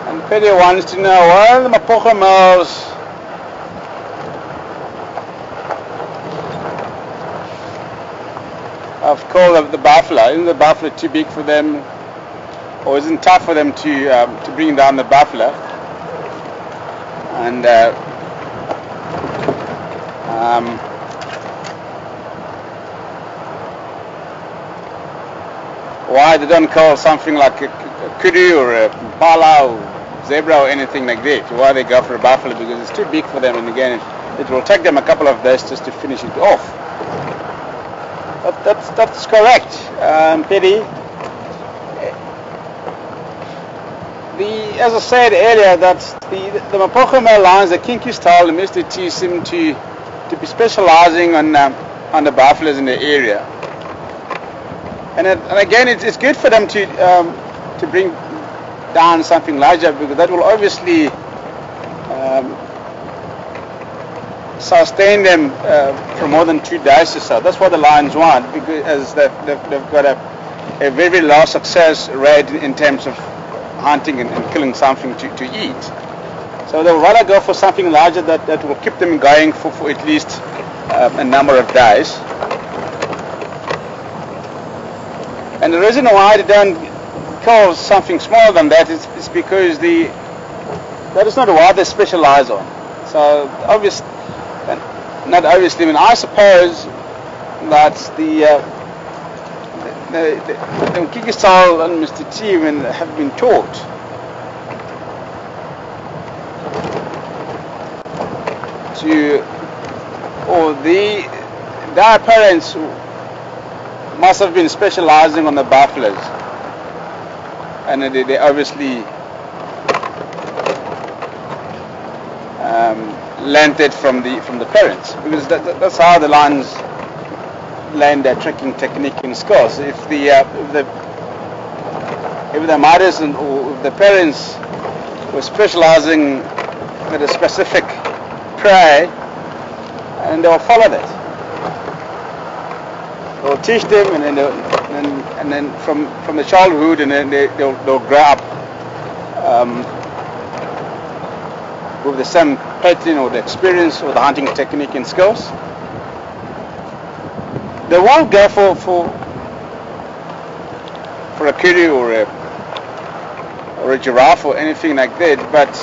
And Paddy wants to know why the Mapogo males have called the buffalo. Isn't the buffalo too big for them, or isn't it tough for them to bring down the buffalo? And why they don't call something like a kudu or a impala or zebra or anything like that? Why they go for a buffalo? Because it's too big for them, and again it will take them a couple of days just to finish it off. That's correct, Paddy. As I said earlier, that the Mapogo male lions, the kinky style, the Mr. T, seem to be specializing on the buffaloes in the area. And again, it's good for them to bring down something larger, because that will obviously sustain them for more than 2 days or so. That's what the lions want, because they've got a very, very low success rate in terms of hunting and killing something to eat. So they'll rather go for something larger that will keep them going for at least a number of days. And the reason why they don't kill something smaller than that is because that is not what they specialize on. So not obviously, I mean, I suppose that the Kikisal and Mr. T have been taught their parents must have been specializing on the buffaloes, and they obviously learned it from the parents, because that's how the lions learn their tracking technique and skills. If the mothers or if the parents were specializing with a specific prey, and they will follow that. They'll teach them, and then from the childhood, and then they'll grow up with the same pattern or the experience or the hunting technique and skills. They won't go for a kiri or a giraffe or anything like that, but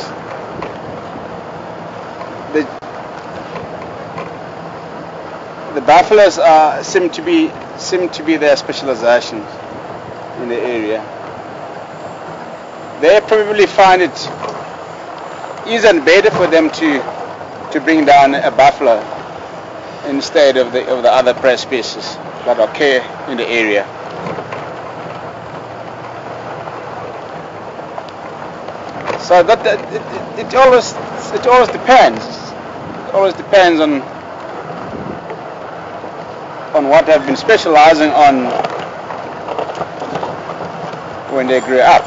the buffaloes seem to be their specializations in the area. They probably find it easier and better for them to bring down a buffalo instead of the other prey species that occur in the area. So that it always depends. It always depends on what they've been specializing on when they grew up.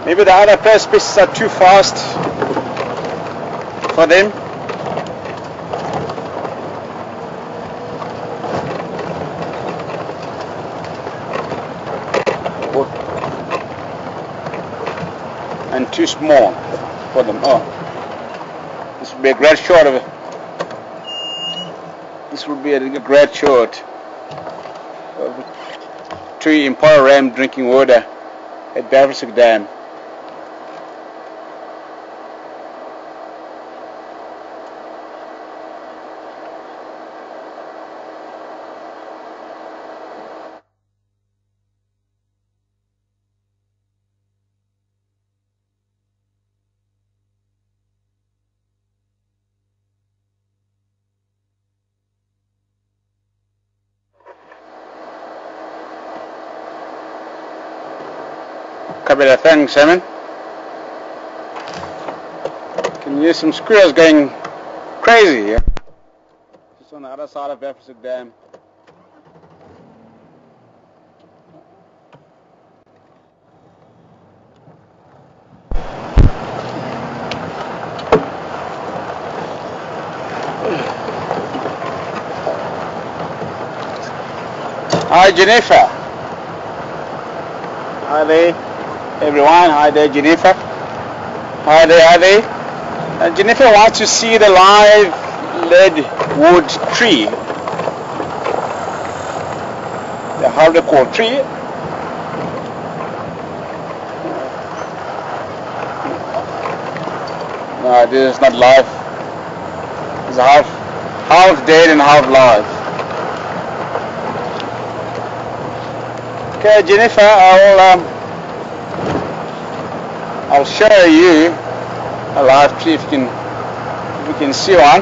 Maybe the other prey species are too fast for them. And too small for them. Oh, this would be a great shot of it. This would be a great shot of a tree impala ram drinking water at Davosuk Dam. Kabila, thanks, Simon. Can you hear some squirrels going crazy here? Just on the other side of Davosuk Dam. Hi, Jennifer. Hi there, everyone. Hi there, Jennifer. Hi there. Jennifer wants to see the live leadwood tree, the hardcore tree. No, this is not live. It's half dead and half live. Okay, Jennifer, I'll show you a live tree if we can see one.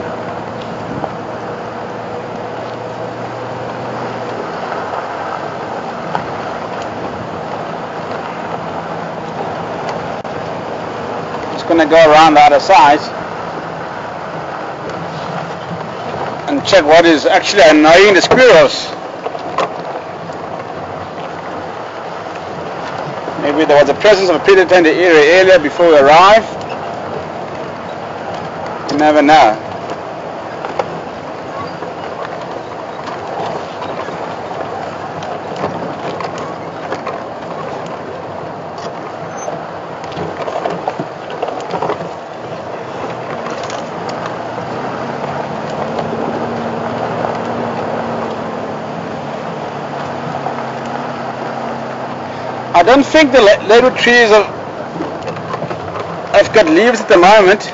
Just gonna go around the other side and check what is actually annoying the squirrels. Maybe there was a presence of a predator in the area earlier before we arrived. You never know. I don't think the leadwood trees have got leaves at the moment.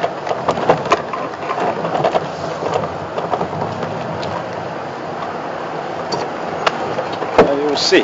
You will see.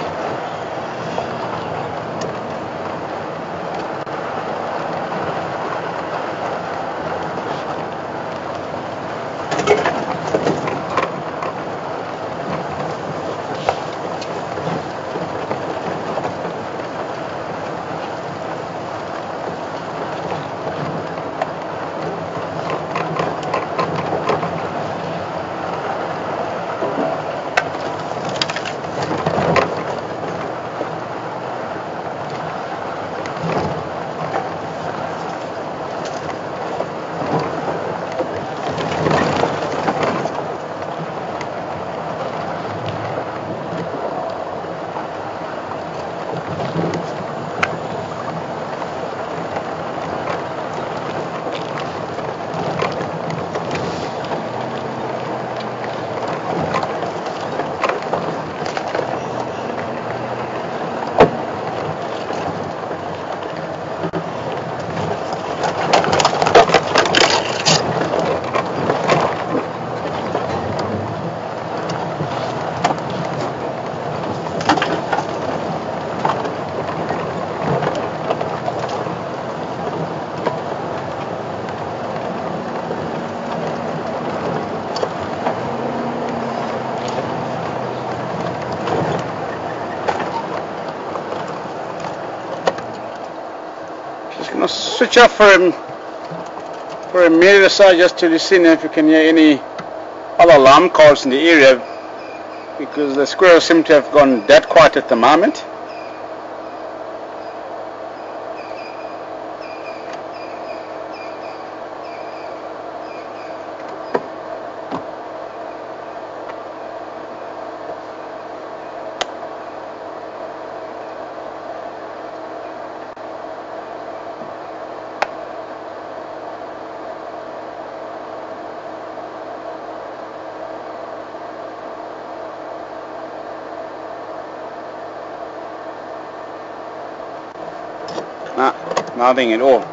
Just gonna switch off for a minute or so just to listen if you can hear any other alarm calls in the area, because the squirrels seem to have gone dead quiet at the moment. Nothing at all.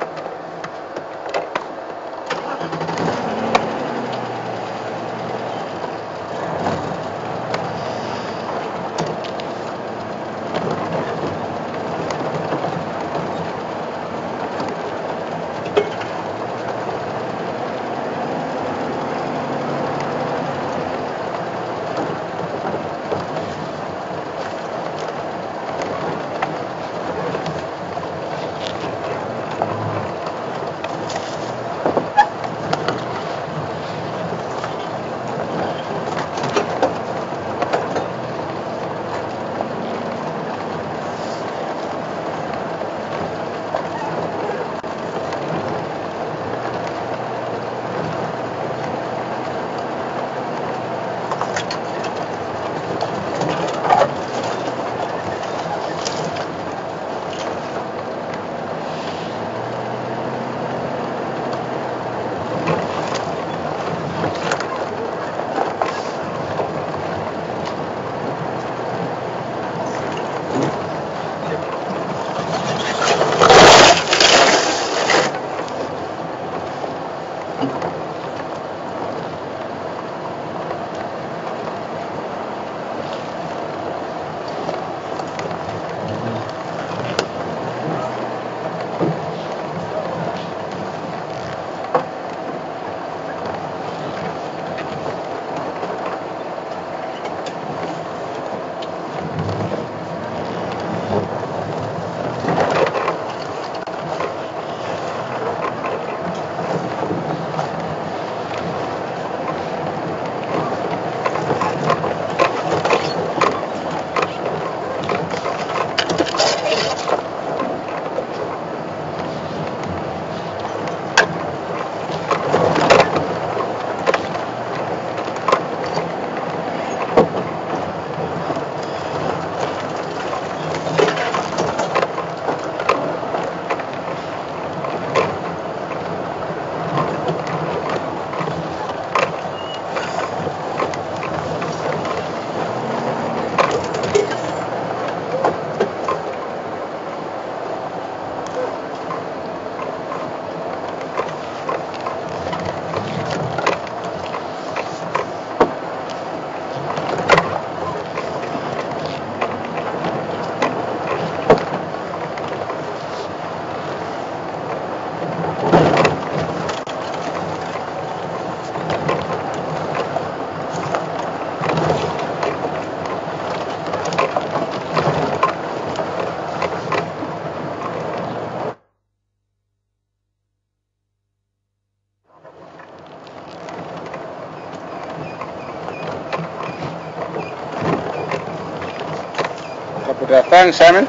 Good, thanks, Simon.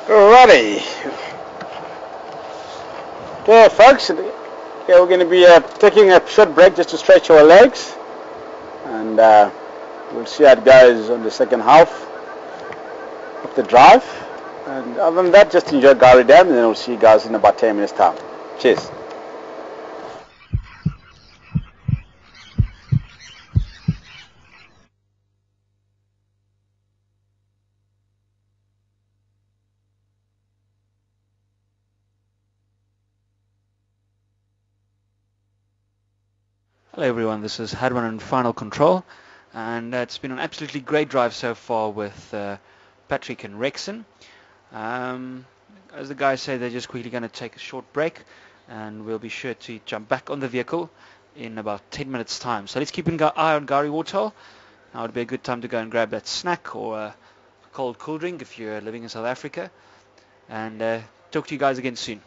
Alrighty. Okay, folks. Okay, we're going to be taking a short break just to stretch our legs, and we'll see how it goes on the second half of the drive. And other than that, just enjoy Gari Dam, and then we'll see you guys in about 10 minutes time. Cheers. Hello everyone, this is Hadwan in Final Control, and it's been an absolutely great drive so far with Patrick and Rexon. As the guys say, they're just quickly going to take a short break, and we'll be sure to jump back on the vehicle in about 10 minutes time. So let's keep an eye on Gari Waterhole. Now would be a good time to go and grab that snack or a cold cool drink if you're living in South Africa, and talk to you guys again soon.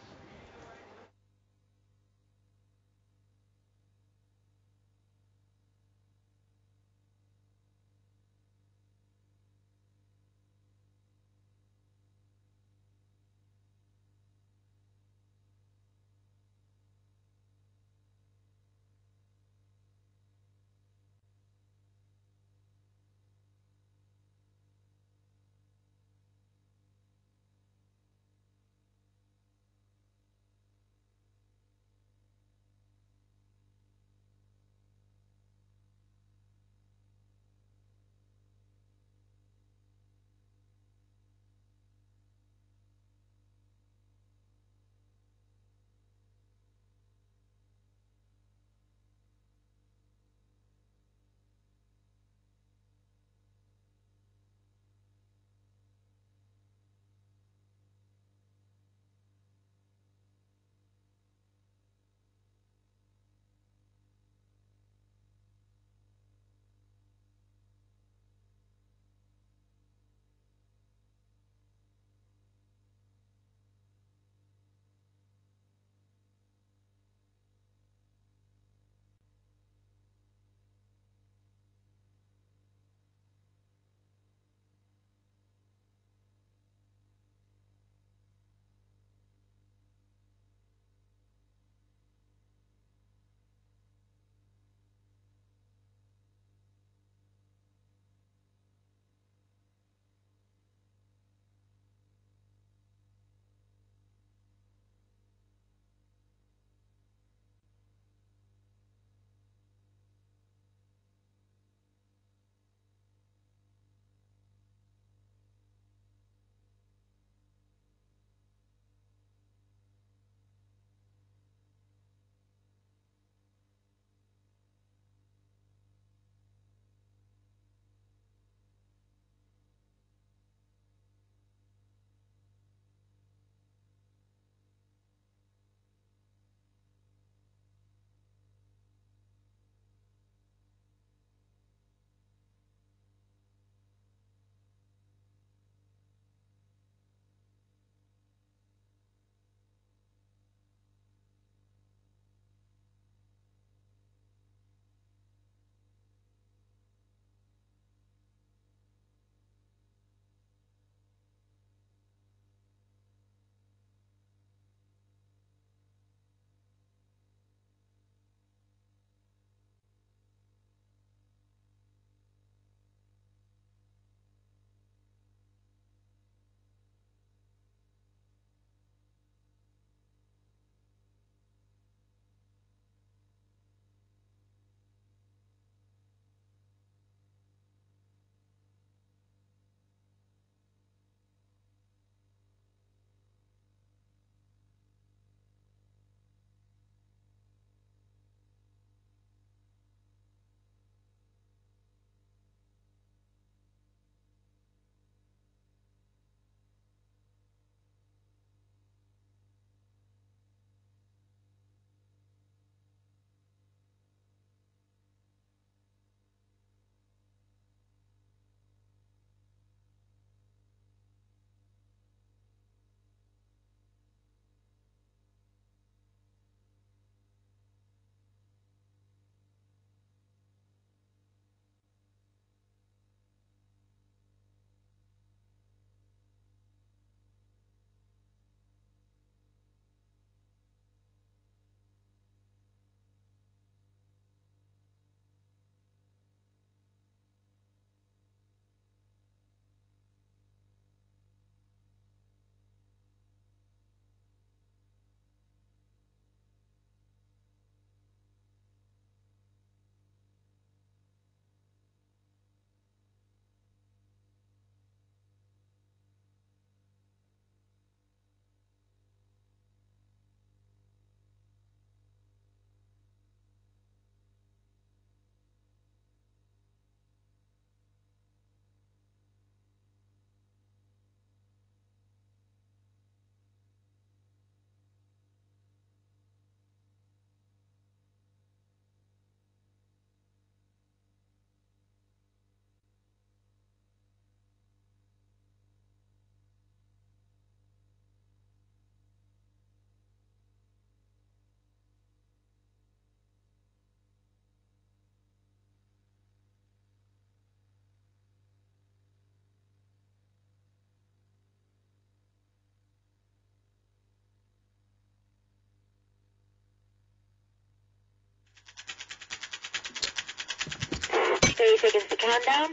seconds to countdown.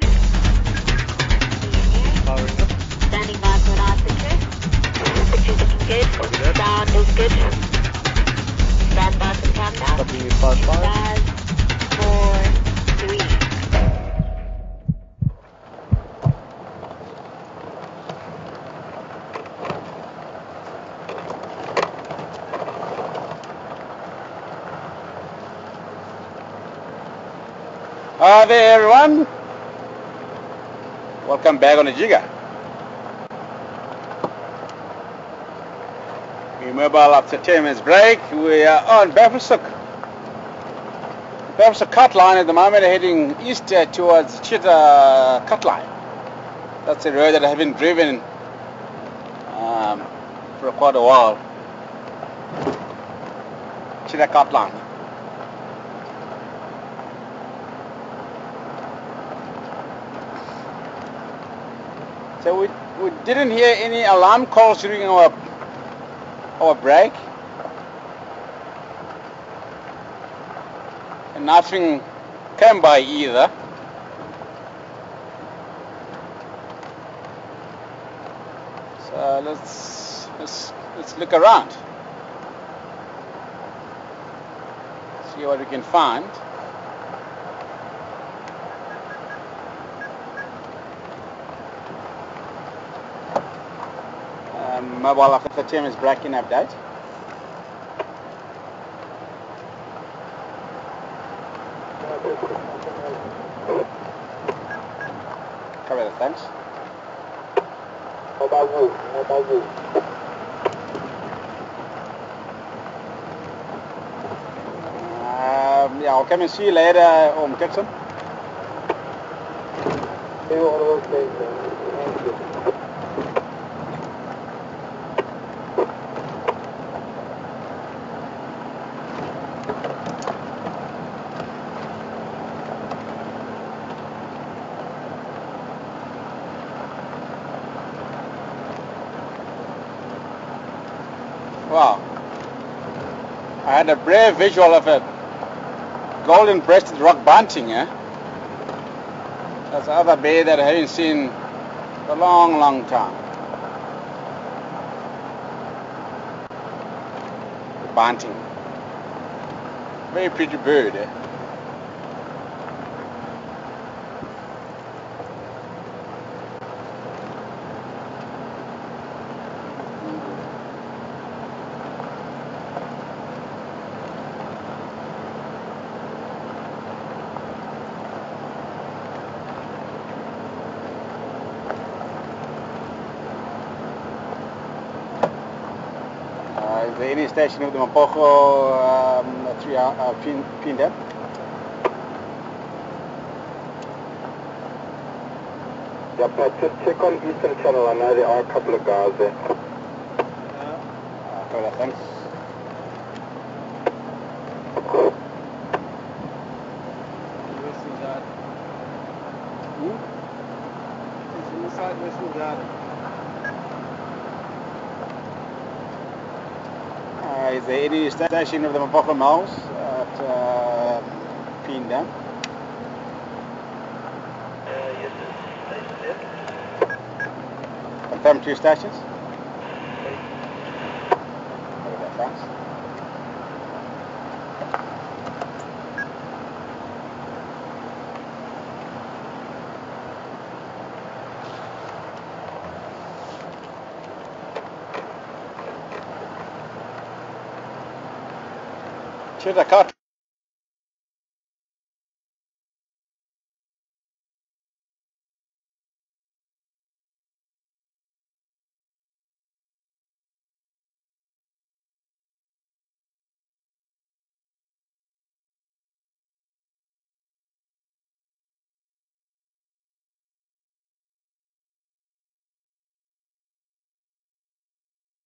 Powering up. Standing by for an answer check. 60 seconds good. Copy that. Sound is good. Stand by for the countdown. Copying it fast 5. 5, 4, 3. Hi there everyone, welcome back on the Jigger. We mobile after 10 minutes break. We are on Bafusuk cut line at the moment, heading east towards Chita cut line. That's a road that I haven't driven for quite a while. Chita cut line. So we didn't hear any alarm calls during our break, and nothing came by either. So let's look around, see what we can find. Mobile after 10 is breaking update. Cover that, thanks. Mapogo. Yeah, I'll come and see you later, Gibson. See you on those days, Thank you. Wow, I had a brave visual of a golden-breasted rock bunting, eh? That's the other bay that I haven't seen for a long time. The bunting. Very pretty bird, eh? Is there any station of the Mapogo pin there? Yep, just check on Eastern Channel. I know there are a couple of guys there. Cover that, thanks. Western Guard. It's inside Western Guard. Is there any station of the Mapogo mouse at Pindam? Yes, station there. Confirm 2 stations? Cover that, thanks. Chita cut.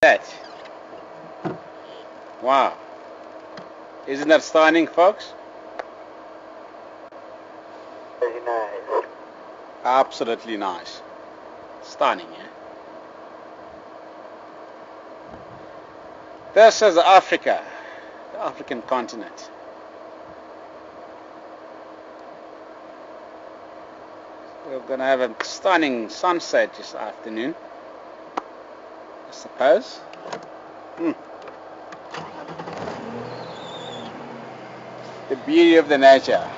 That. Wow. Isn't that stunning, folks? Very nice. Absolutely nice. Stunning, yeah? This is Africa, the African continent. We're going to have a stunning sunset this afternoon, I suppose. The beauty of the nature.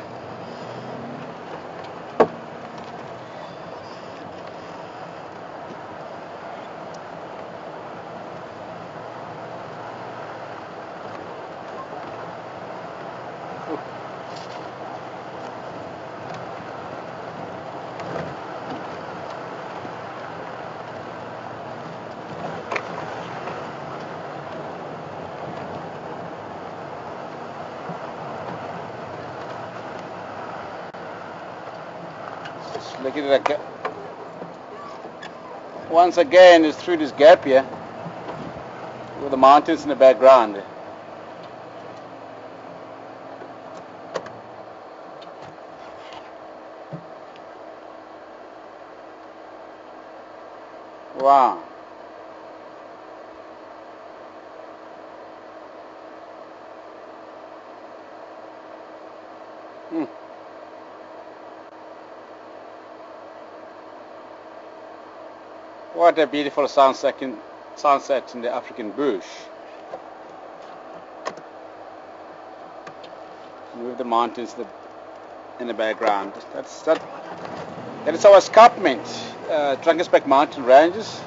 Look at it once again, it's through this gap here with the mountains in the background. Wow. What a beautiful sunset in the African bush. With the mountains in the background. That is our escarpment, Drakensberg Mountain Ranges.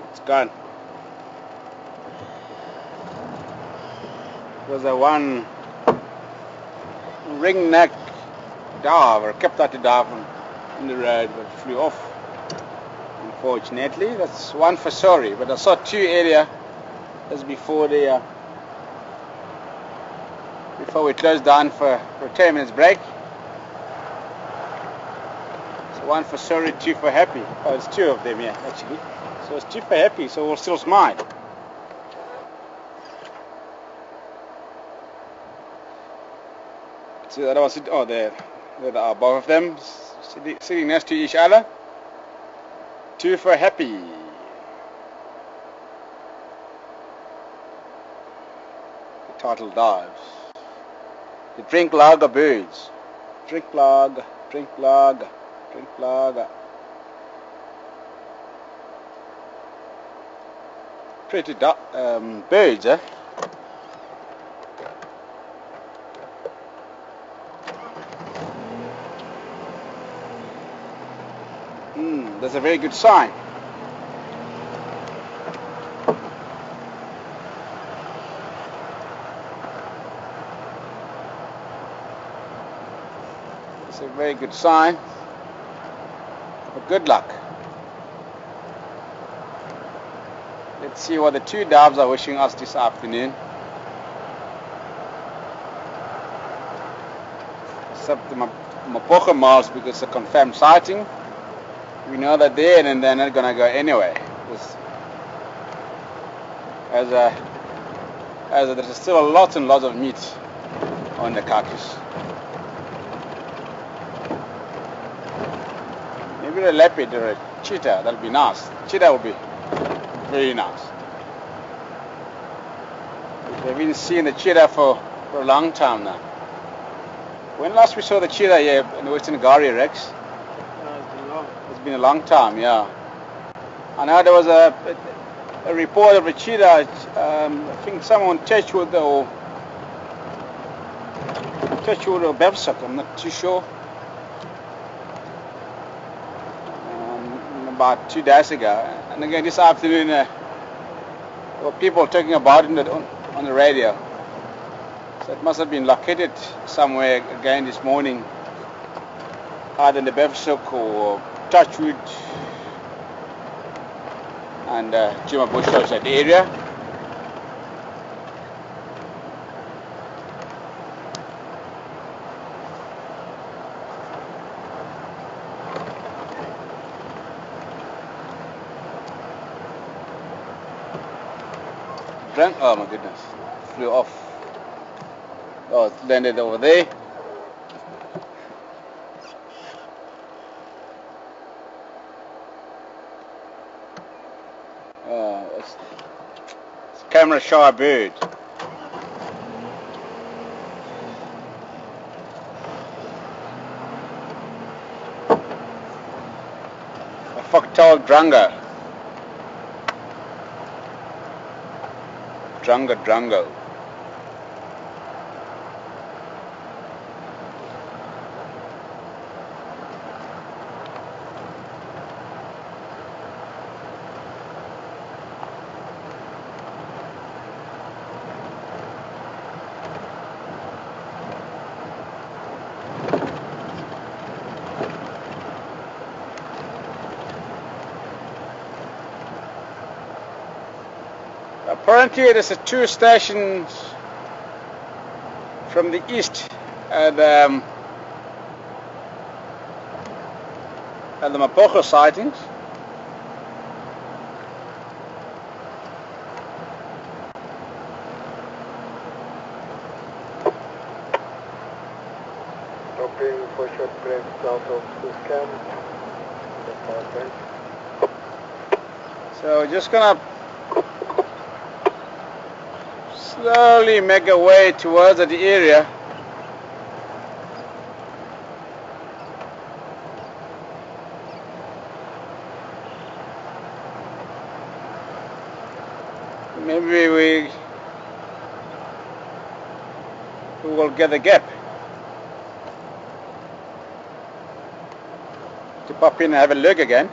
It's gone. It was a one ring-neck dove, or kept at the dove in the road, but flew off. Unfortunately, that's one for sorry. But I saw two earlier, as before we closed down for a 10 minutes break. So one for sorry, two for happy. Oh, it's two of them here actually. So it's two for happy, so we'll still smile. So that was it. Oh, there they are, both of them sitting next to each other. Two for happy. The turtle dives. The drink lager birds. Drink lager, drink lager, drink lager. pretty birds, eh? That's a very good sign. It's a very good sign. But good luck. Let's see what the two doves are wishing us this afternoon. Except the Mapogo mouse, because it's a confirmed sighting. We know that they're and they're not going to go anywhere. As there's still lots and lots of meat on the carcass. Maybe a leopard or a cheetah, that'll be nice. Cheetah will be very nice. We've been seeing the cheetah for a long time now. When last we saw the cheetah here in the Western Gari, Rex? It's been a long time, yeah. I know there was a report of a cheetah, I think someone Churchwood or Bevsuk, I'm not too sure. About 2 days ago. And again this afternoon, there were people talking about it on the radio. So it must have been located somewhere again this morning, either in the Bevsuk or Touchwood and Jima Bush outside the area. Oh my goodness, flew off. Oh, it landed over there. It's a camera shy bird. A fuck-tail drango. Drango. Apparently there's a 2 stations from the east at the Mapogo sightings. Dropping for short break south of this camp. So we're just gonna slowly make our way towards the area. Maybe we will get a gap to pop in and have a look again.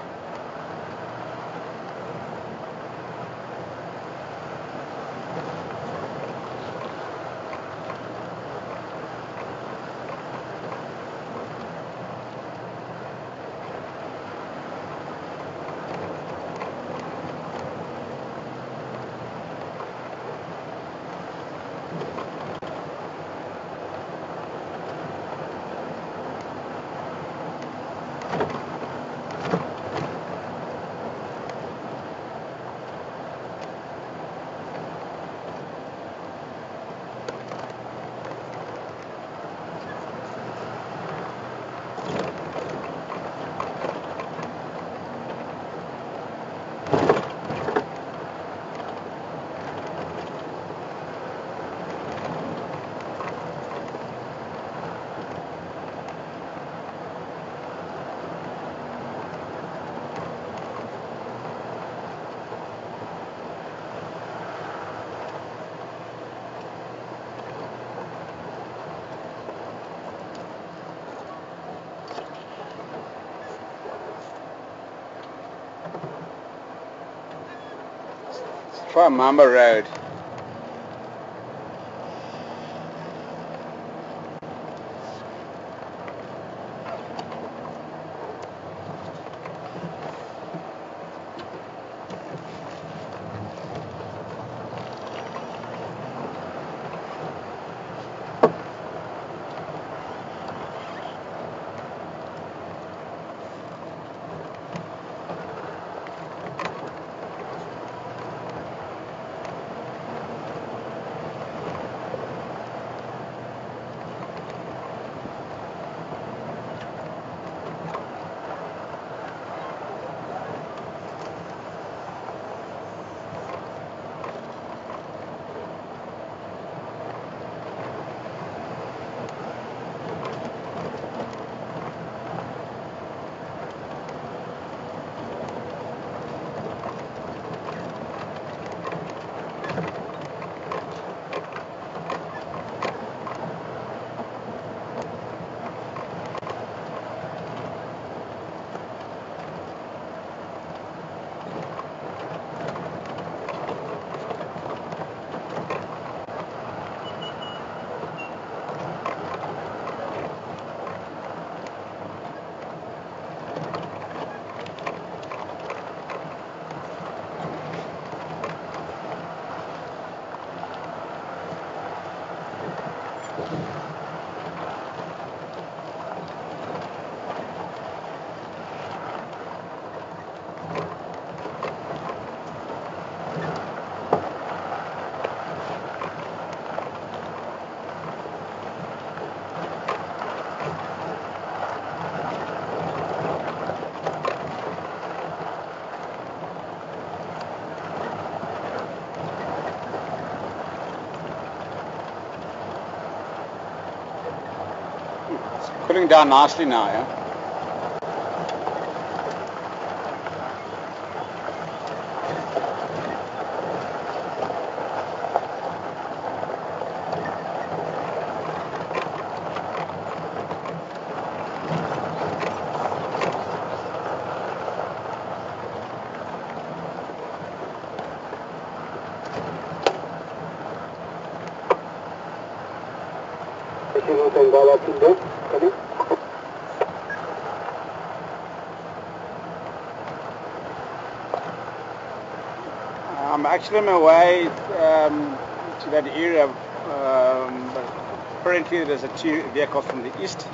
From Mamba Road. Cooling down nicely now, yeah? I'm actually on my way to that area, but apparently there's two vehicles from the east.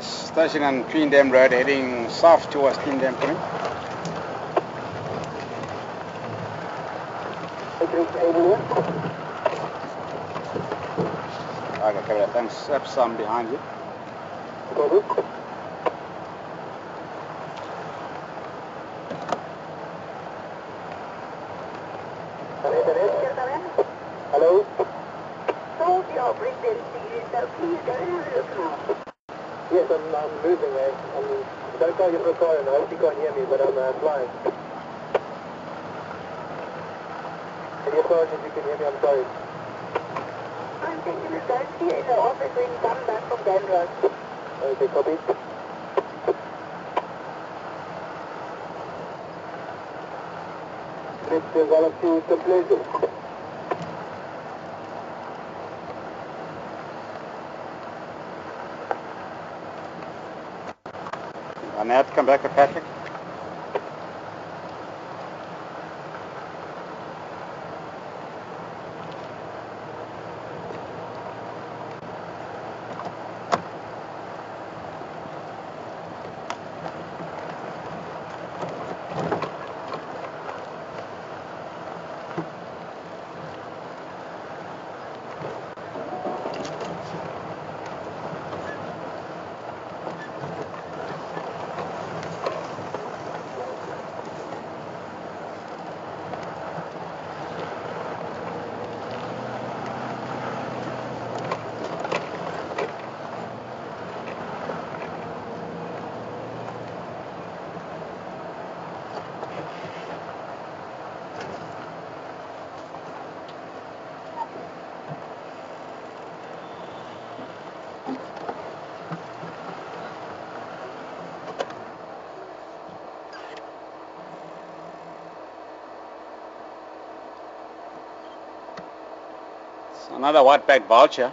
Station on Twin Dam Road heading south towards Twin Dam coming. Okay, cover that. Thanks. That's some behind you. Hello? So your bring them to you, so please go and have a look now. Yes, I'm moving. I'm don't call you for a car, and I hope you can't hear me, but I'm flying. Can you apologize if you can hear me? I'm sorry. I'm thinking of going to see you in the office when you come back from Denver. Okay, copy. Let's develop you some pleasure. And I have to come back with Patrick. Another white-backed vulture.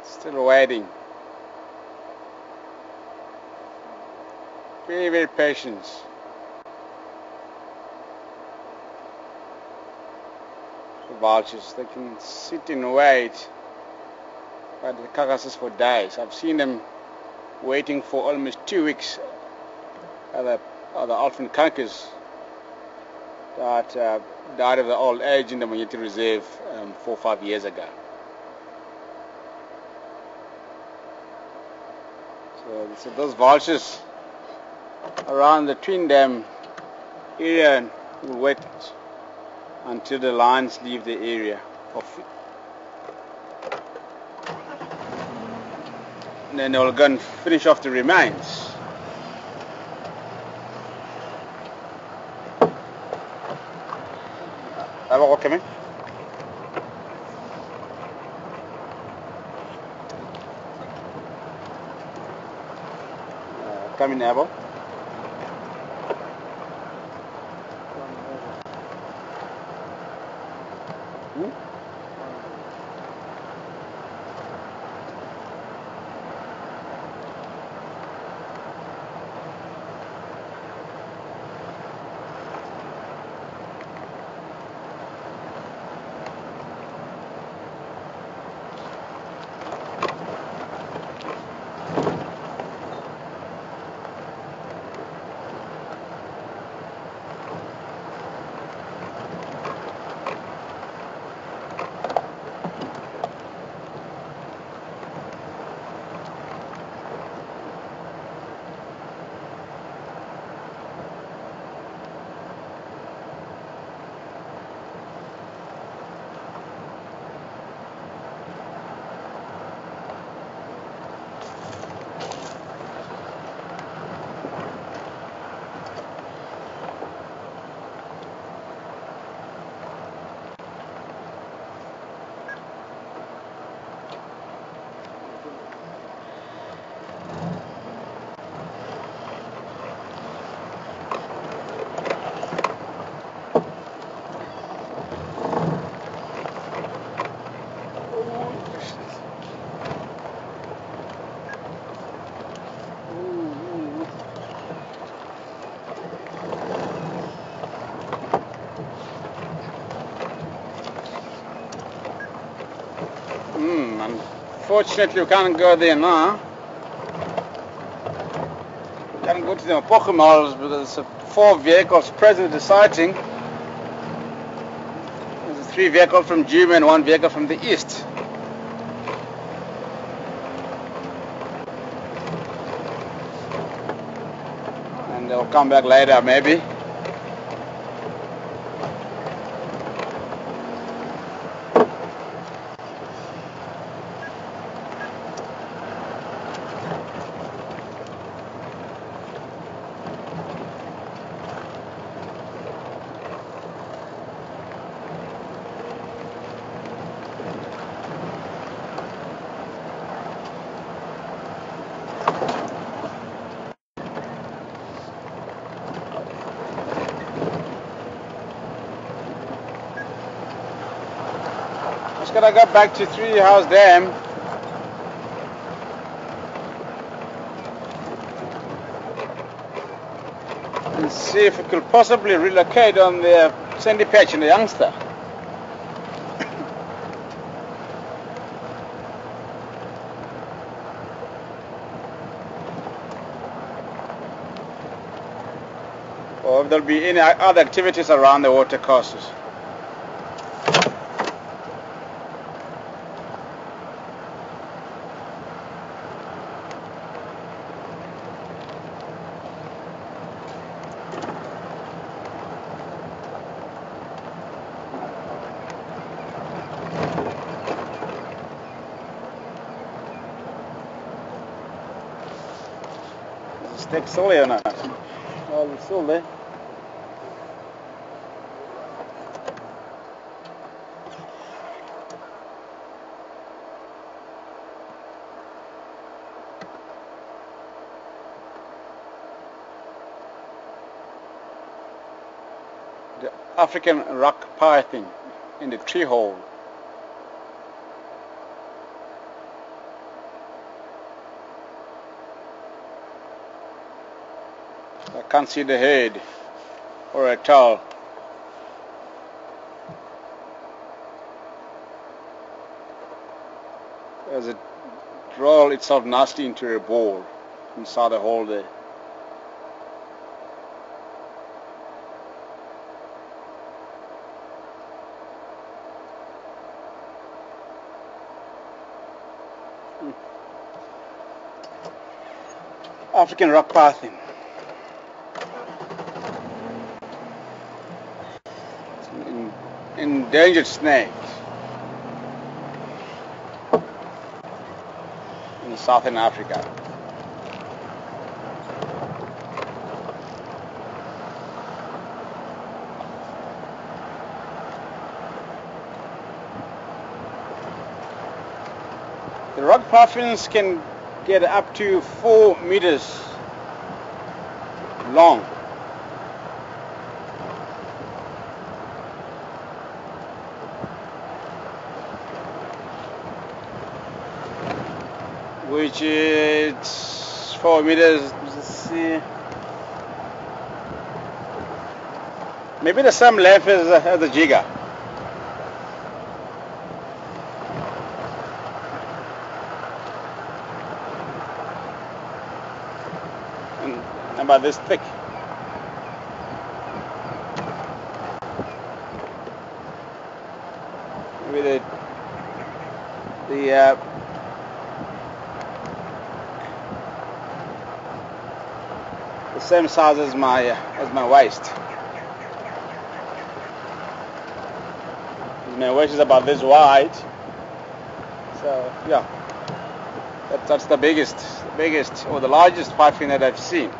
Still waiting. Very, very patient. The vultures, they can sit and wait by the carcasses for days. I've seen them waiting for almost 2 weeks. Other elephant conquers that died of the old age in the Monyeti Reserve 4 or 5 years ago. So those vultures around the Twin Dam area will wait until the lions leave the area. And then they'll go and finish off the remains. Mapogo coming. Coming, Mapogo. Unfortunately, we can't go there now. We can't go to the Mapogo malls because there's 4 vehicles present at the sighting. There's 3 vehicles from Juma and 1 vehicle from the east. And they'll come back later, maybe. Just gotta go back to Three House Dam. And see if we could possibly relocate on the sandy patch in the Youngster. Or if there'll be any other activities around the water courses. Stick silly or not? Oh, it's still there. The African rock python in the tree hole. I can't see the head or a tail. As it roll itself nicely into a ball inside the hole there. African rock python. Endangered snake in southern Africa. The rock pythons can get up to 4 meters long. Which is 4 meters, let's see, maybe the same length as the jigger. And about this thick. Maybe the same size as my waist. My waist is about this wide. So yeah, that's the biggest or the largest python that I've seen.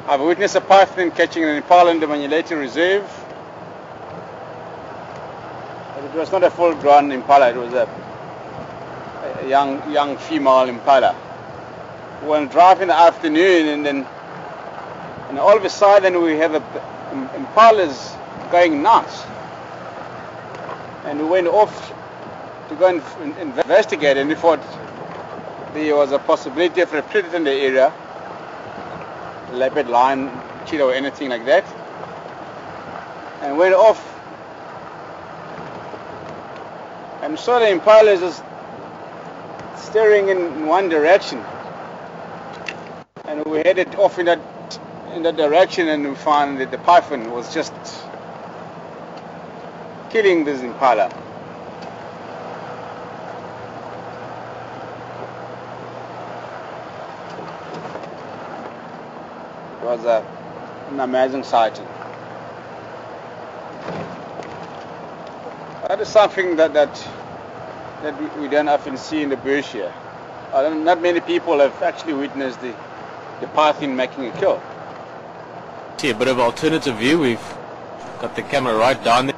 I've witnessed a python catching an impala in the Manuleti Reserve. But it was not a full-grown impala, it was a young female impala. We went driving in the afternoon and all of a sudden we have impalas going nuts. And we went off to go and investigate, and we thought there was a possibility of a predator in the area, leopard, lion, cheetah or anything like that, and went off and saw the impala just staring in one direction, and we headed off in that direction, and we found that the python was just killing this impala. It was an amazing sighting. That is something that we don't often see in the bush here. Not many people have actually witnessed the python making a kill. See a bit of alternative view. We've got the camera right down there.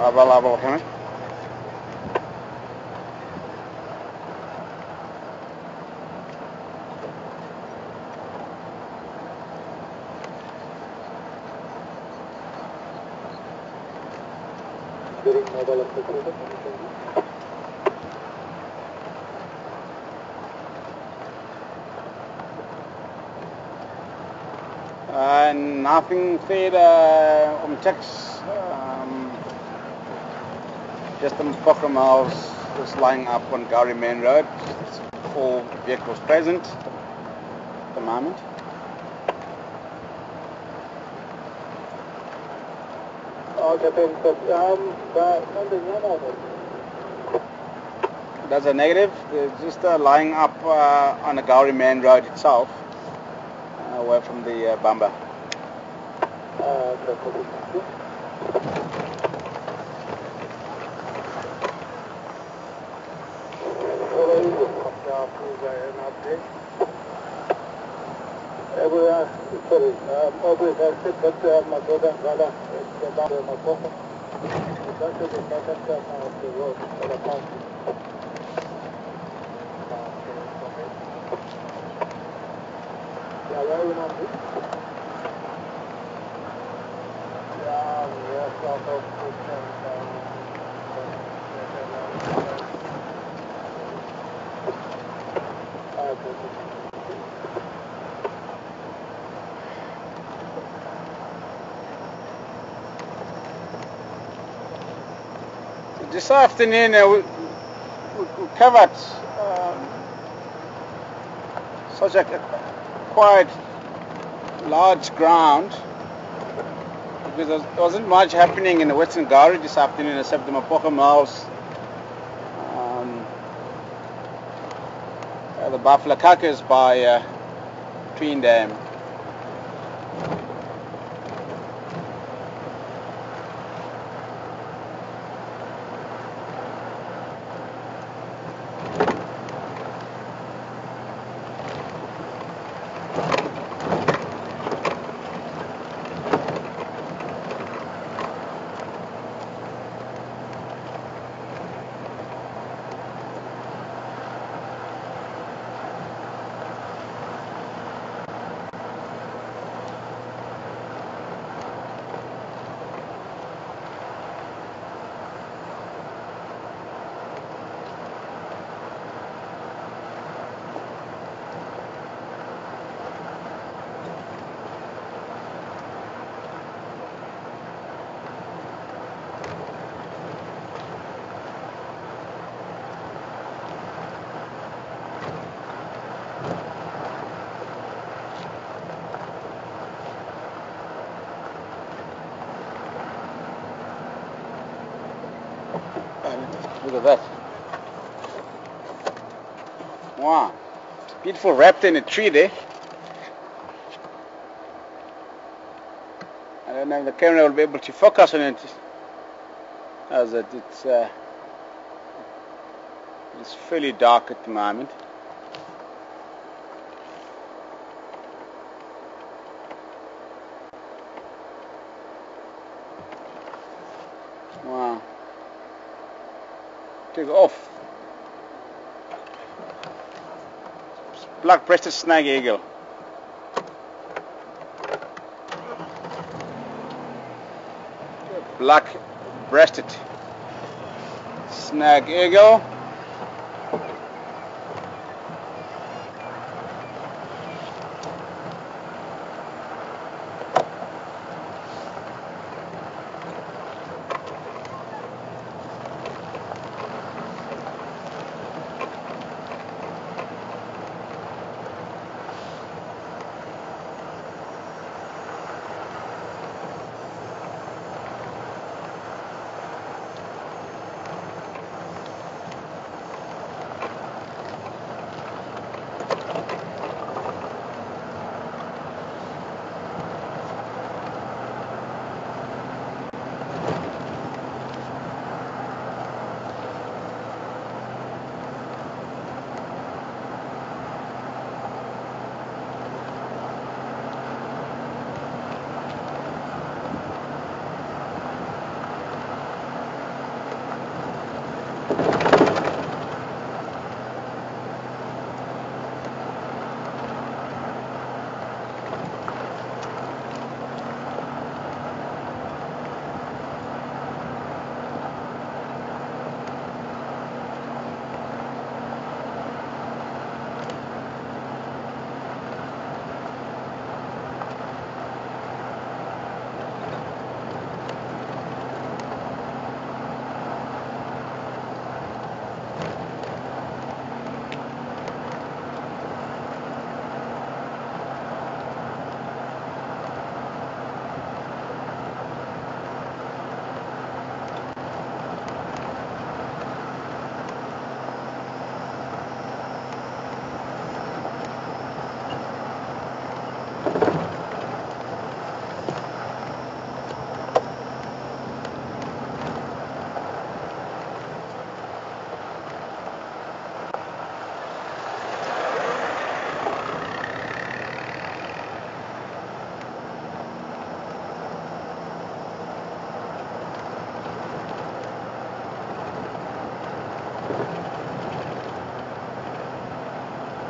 Abal kan? During mobile application. Nothing further on text. Just a couple of miles, just lying up on Gowrie Main Road. 4 vehicles present at the moment. Okay, thanks. That's a negative. They're just lying up on the Gowrie Main Road itself, away from the Bamba. Sorry, always I said that my brother and brother is about Mapogo. It's actually not that of the road, but about yeah, where are we now? Yeah, south of This afternoon we covered such a quite large ground because there wasn't much happening in the Western Gowrie this afternoon except the Mapogo mouse, the buffalo carcass by Twin Dam. Look at that. Wow. Beautiful raptor in a tree there. I don't know if the camera will be able to focus on it as it's It's fairly dark at the moment. Wow. Take off. Black-breasted snag eagle. Black-breasted snag eagle.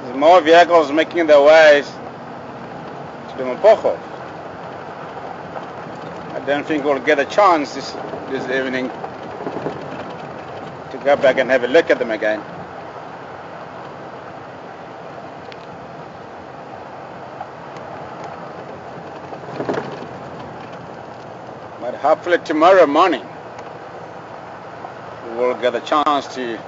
There's more vehicles making their way to the Mapogo. I don't think we'll get a chance this evening to go back and have a look at them again. But hopefully tomorrow morning we will get a chance to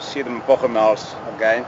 see the Mapogo mills again.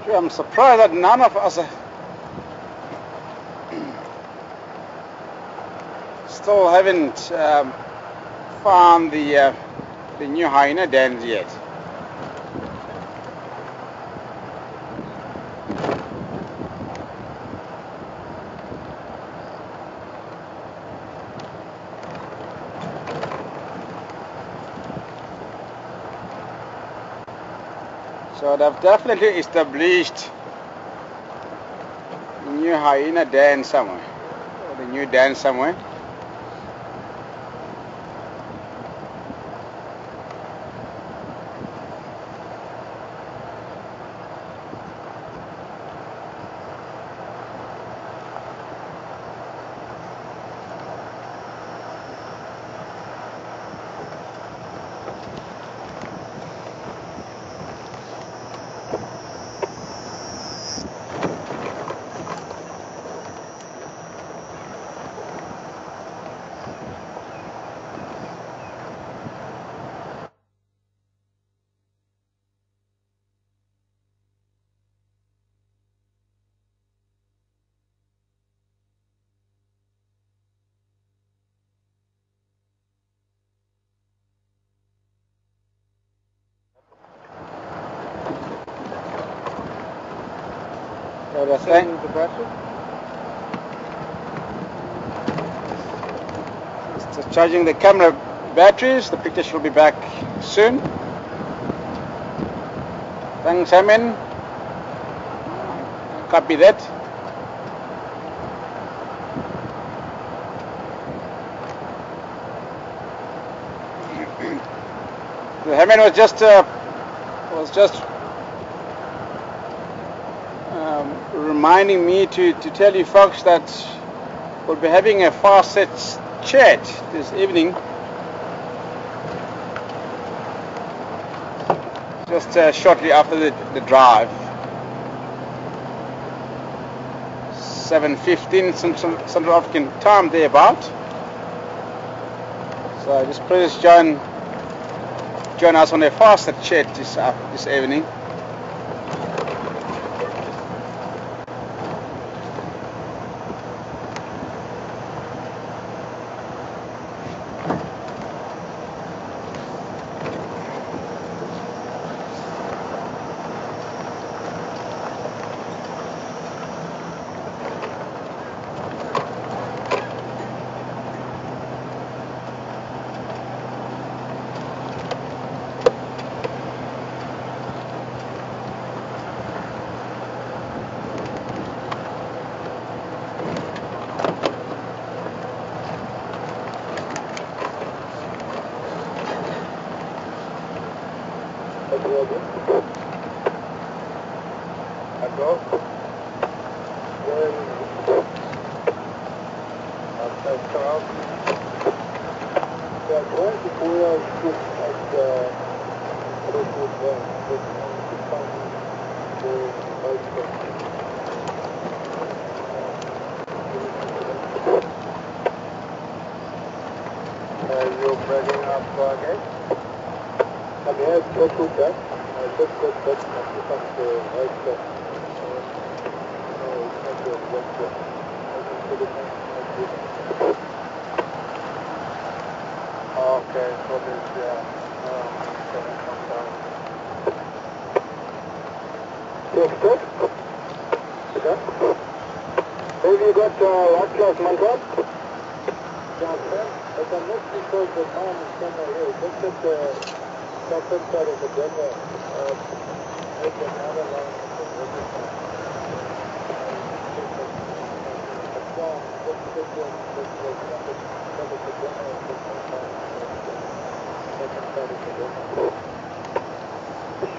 Sure, I'm surprised that none of us still haven't found the new hyena dens yet. So they've definitely established the new hyena den somewhere, or the new den somewhere. So they're saying The battery? it's charging the camera batteries. The picture should be back soon. Thanks, Hamin. Copy that. The Hamin was just reminding me to tell you folks that we'll be having a fast-set chat this evening. Just shortly after the drive. 7:15 Central African time thereabout. So just please join us on a fast-set chat this evening. You're bringing up again? I'm here to put that. I just got that. I put up the right step. No, it's not your left step. I just put it on. Okay, so this, gonna come down. Next step? Okay. Have you got last class mantra? If I'm not too sure the mom is somewhere here, just at the southern side of the Denver, make another line of the river side. The farm, just take the Denver and the second side of the Denver.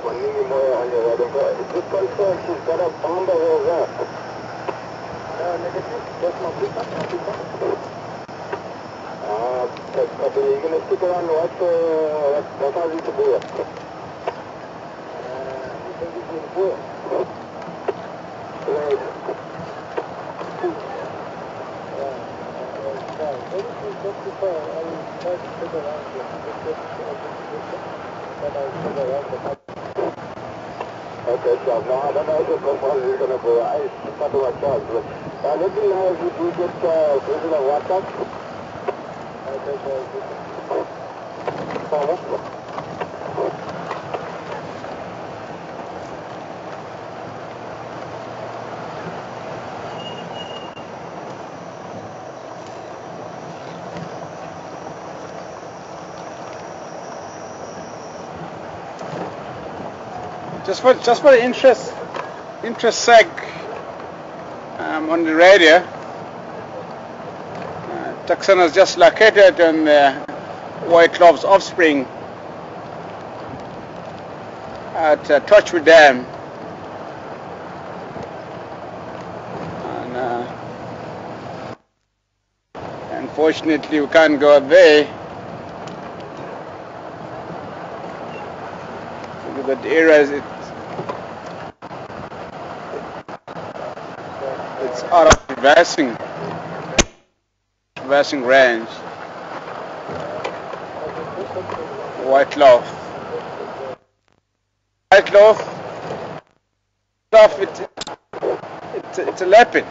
One minute more on your other side. Is this confirmed she's got a bomb over there? Negative. That's my pickup. Copy. You're going to stick around and watch what are we to do? You think it's going to do it? Right. Everything's just too far. I will try to stick around here. But I'll stick around the map. Okay, so no, I don't know if it's going to go. It's not too much charge, but let me know if you do get visit on WhatsApp. Just for the interest sake, on the radio, Tucson has just located on the White Love's offspring at Torchwood Dam, and unfortunately we can't go there because that area is it's out of traversing range. White Love, it's a leopard.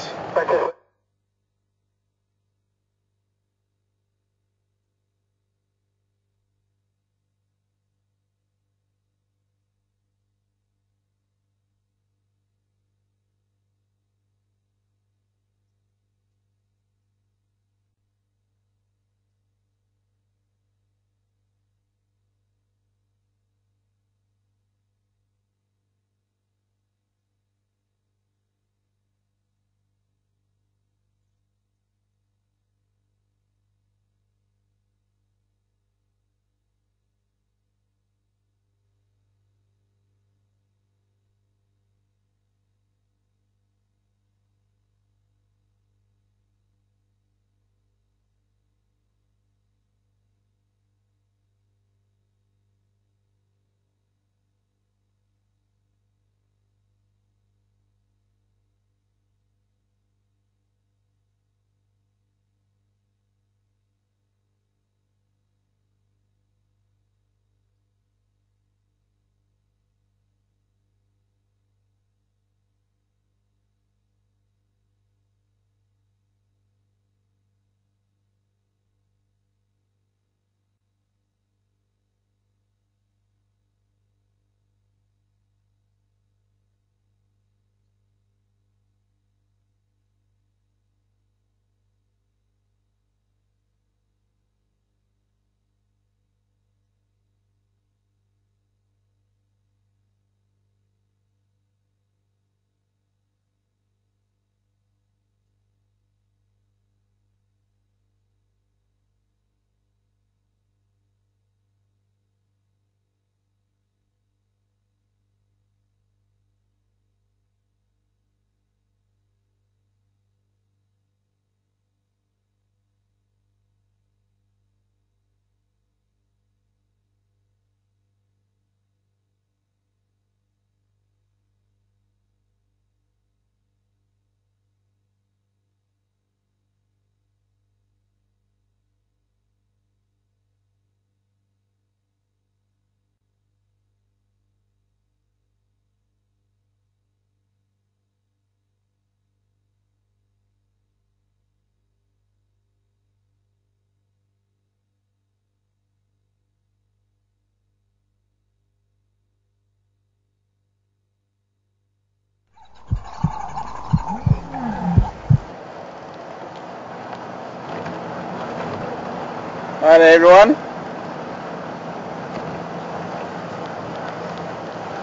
Alright everyone,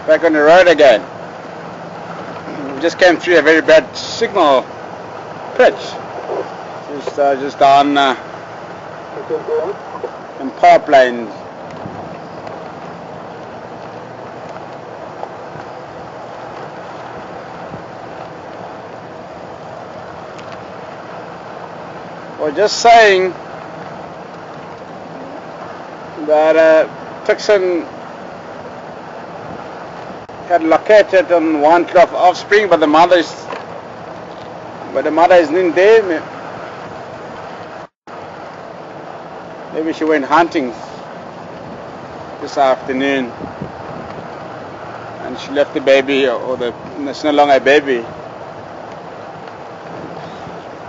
back on the road again. We just came through a very bad signal pitch. Just down in power planes. We're just saying that Tucson had located on one of offspring, but the mother is in there. Maybe she went hunting this afternoon, and she left the baby, or it's no longer a baby.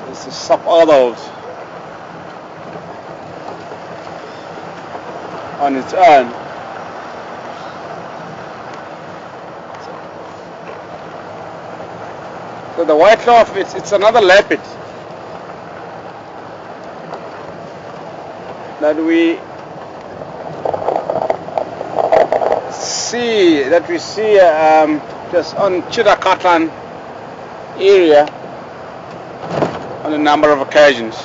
It's a sub-adult on its own. So the white dwarf, it's another leopard that we see just on Chirakatan area on a number of occasions.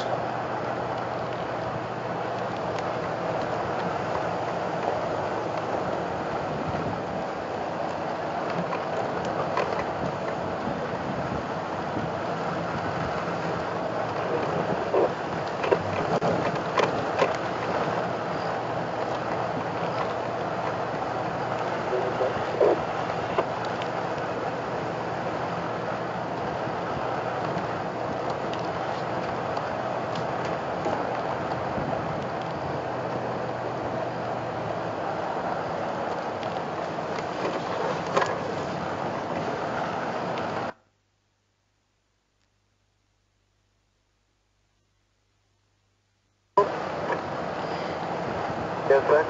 Yes, sir.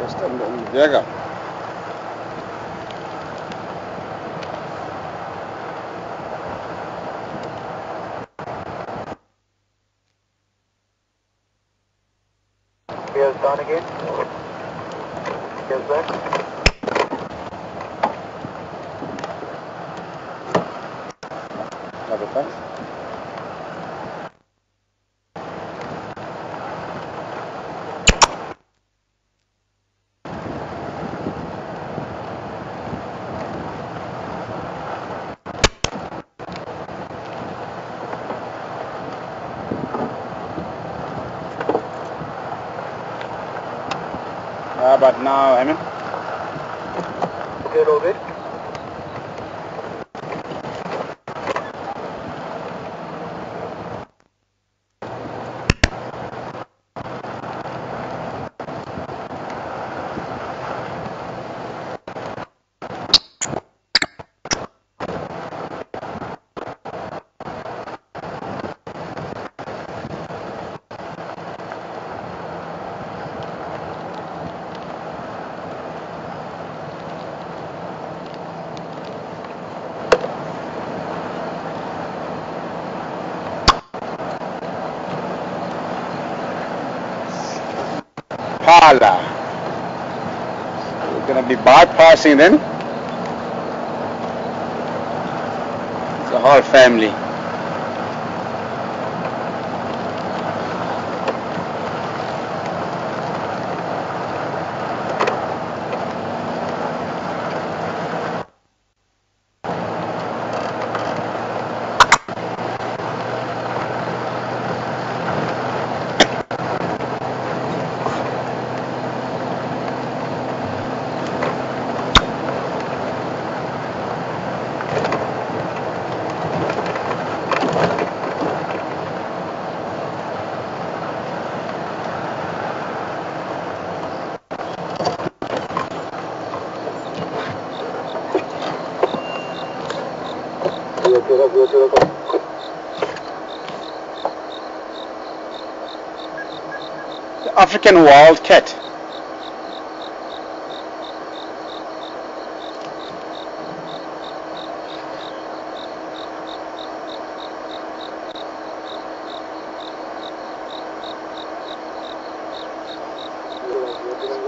Just on the Jaga. Yes, down again. Yes, sir. Double thanks. How about now, Emin? Good, all good. Pala. We're going to be bypassing them. It's a whole family. The African wildcat.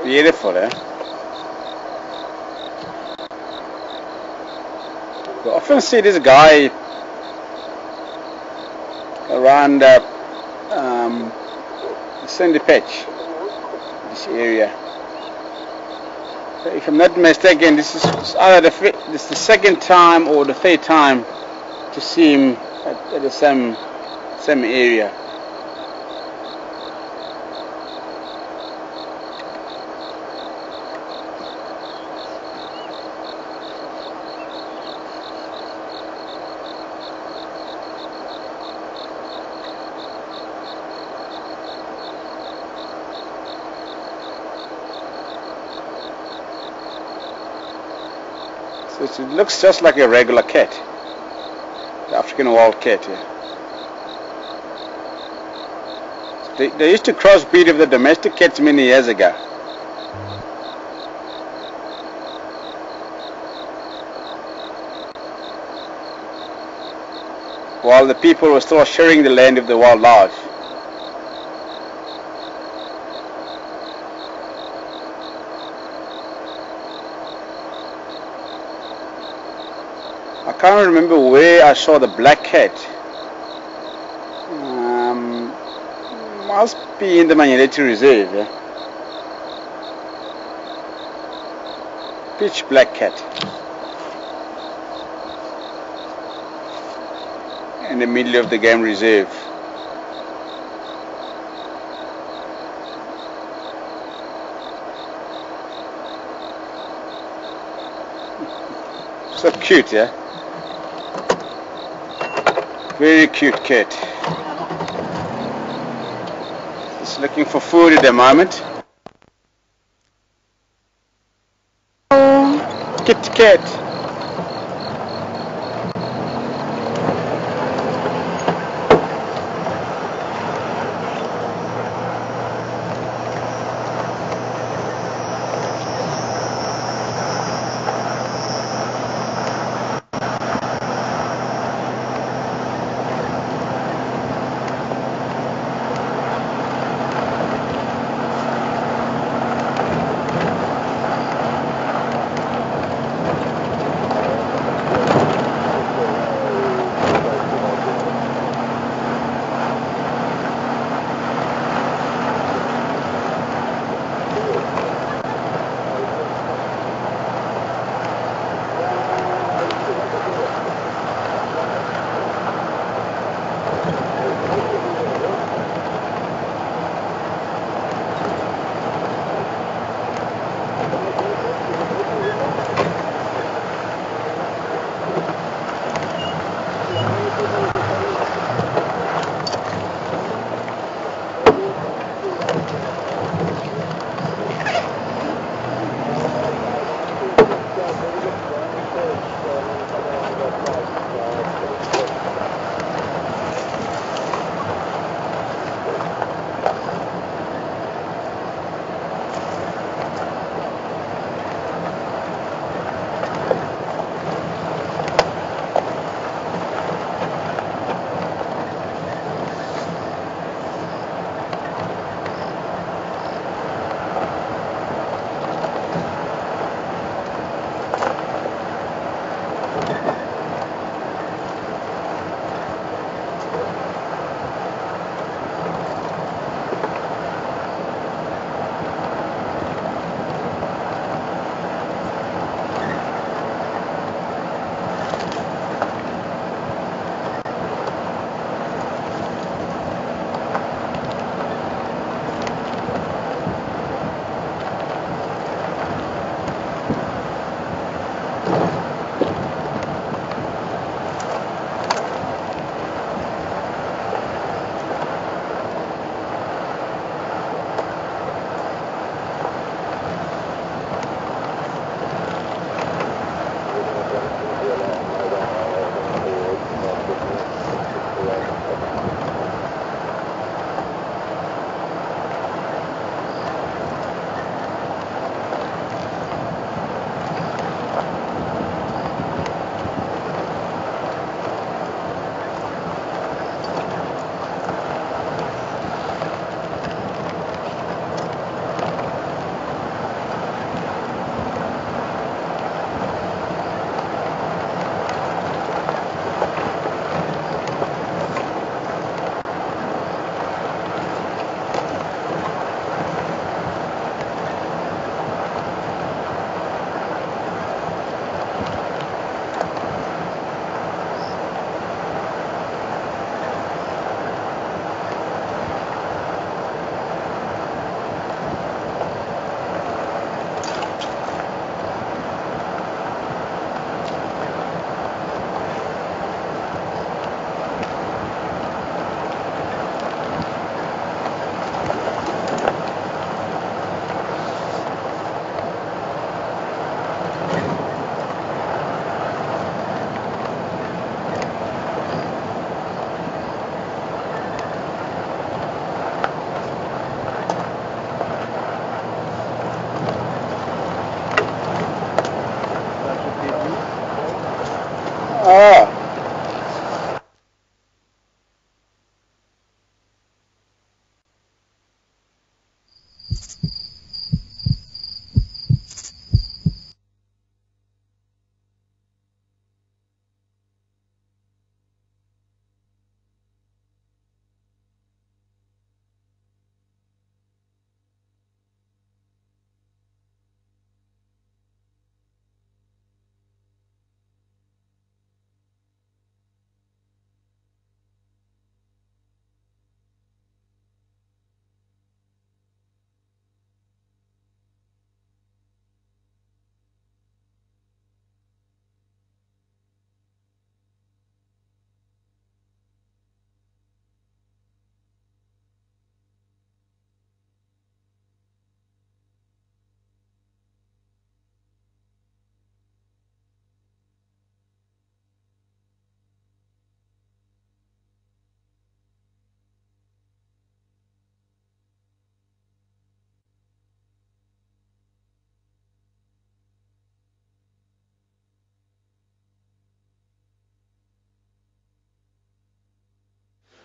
Beautiful, eh? You often see this guy around Sandy Patch, this area. So if I'm not mistaken, this is either the second time or the third time to see him at the same area. It looks just like a regular cat, the African wild cat here. They used to crossbreed with the domestic cats many years ago. While the people were still sharing the land of the wildlife. I can't remember where I saw the black cat. Must be in the Manyeleti Reserve. Yeah? Pitch black cat. In the middle of the game reserve. So cute, yeah? Very cute cat. It's looking for food at the moment. Kit cat.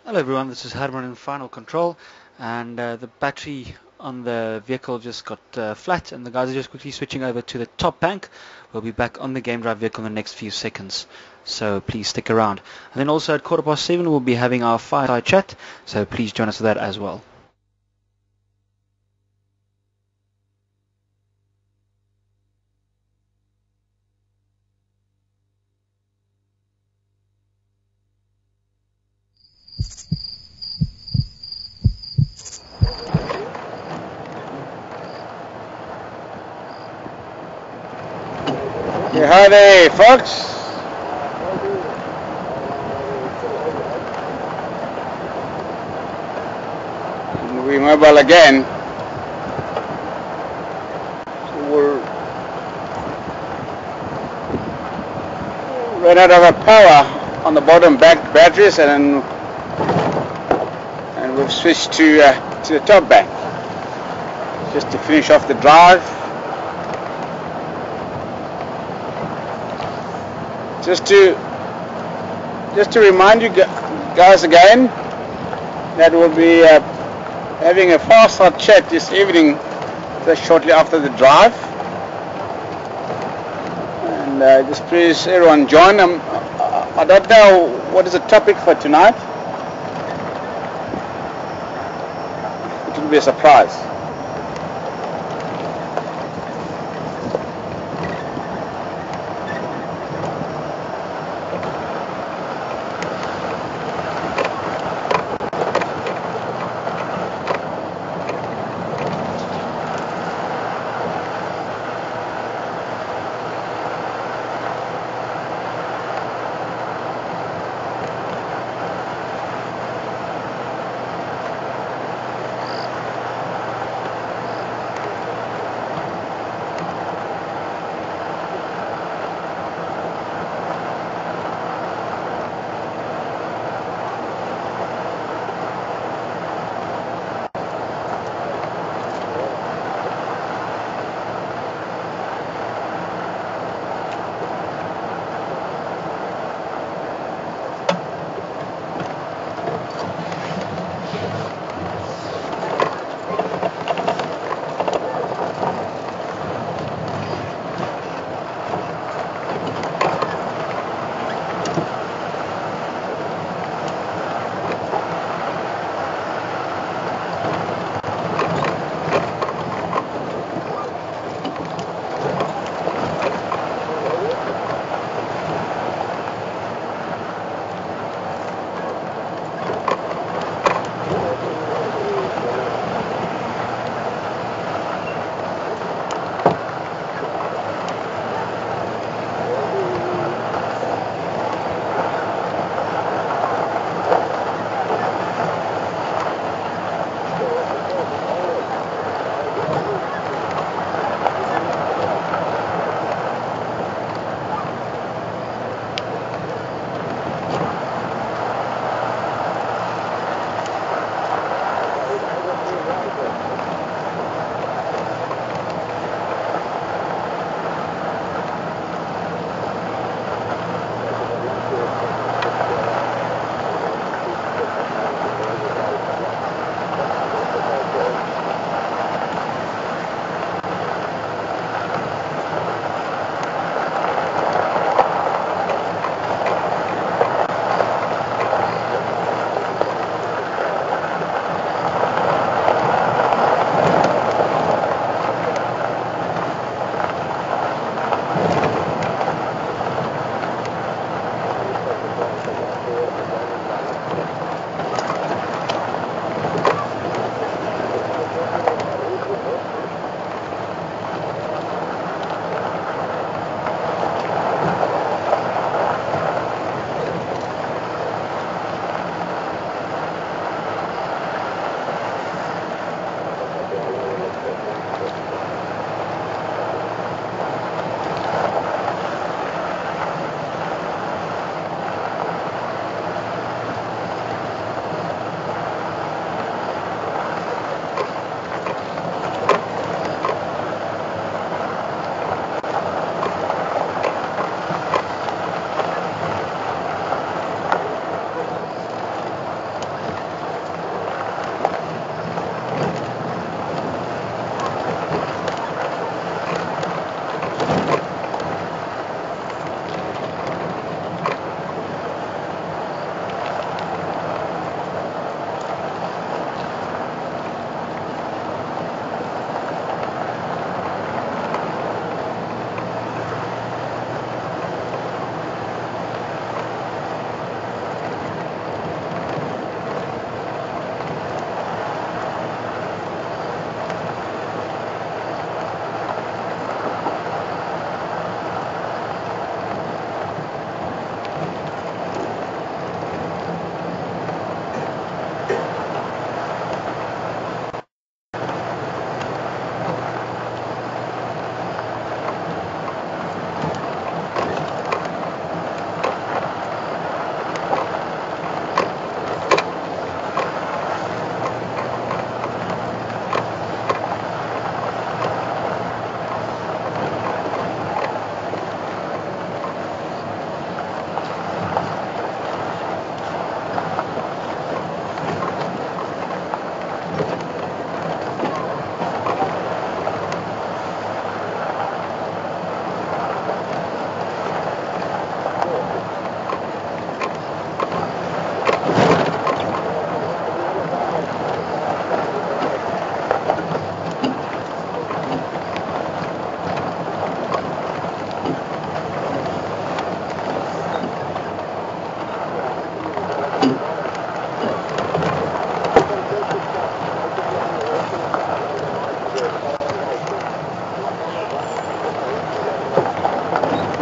Hello everyone, this is Herman in Final Control, and the battery on the vehicle just got flat, and the guys are just quickly switching over to the top bank. We'll be back on the game drive vehicle in the next few seconds, so please stick around. And then also at 7:15 we'll be having our fireside chat, so please join us for that as well. Yeah, hi there, folks. We mobile again. So we're ran out of our power on the bottom back batteries, and we've switched to the top bank just to finish off the drive. Just to remind you guys again that we'll be having a fireside chat this evening, just shortly after the drive, and just please everyone join. I don't know what is the topic for tonight. It will be a surprise.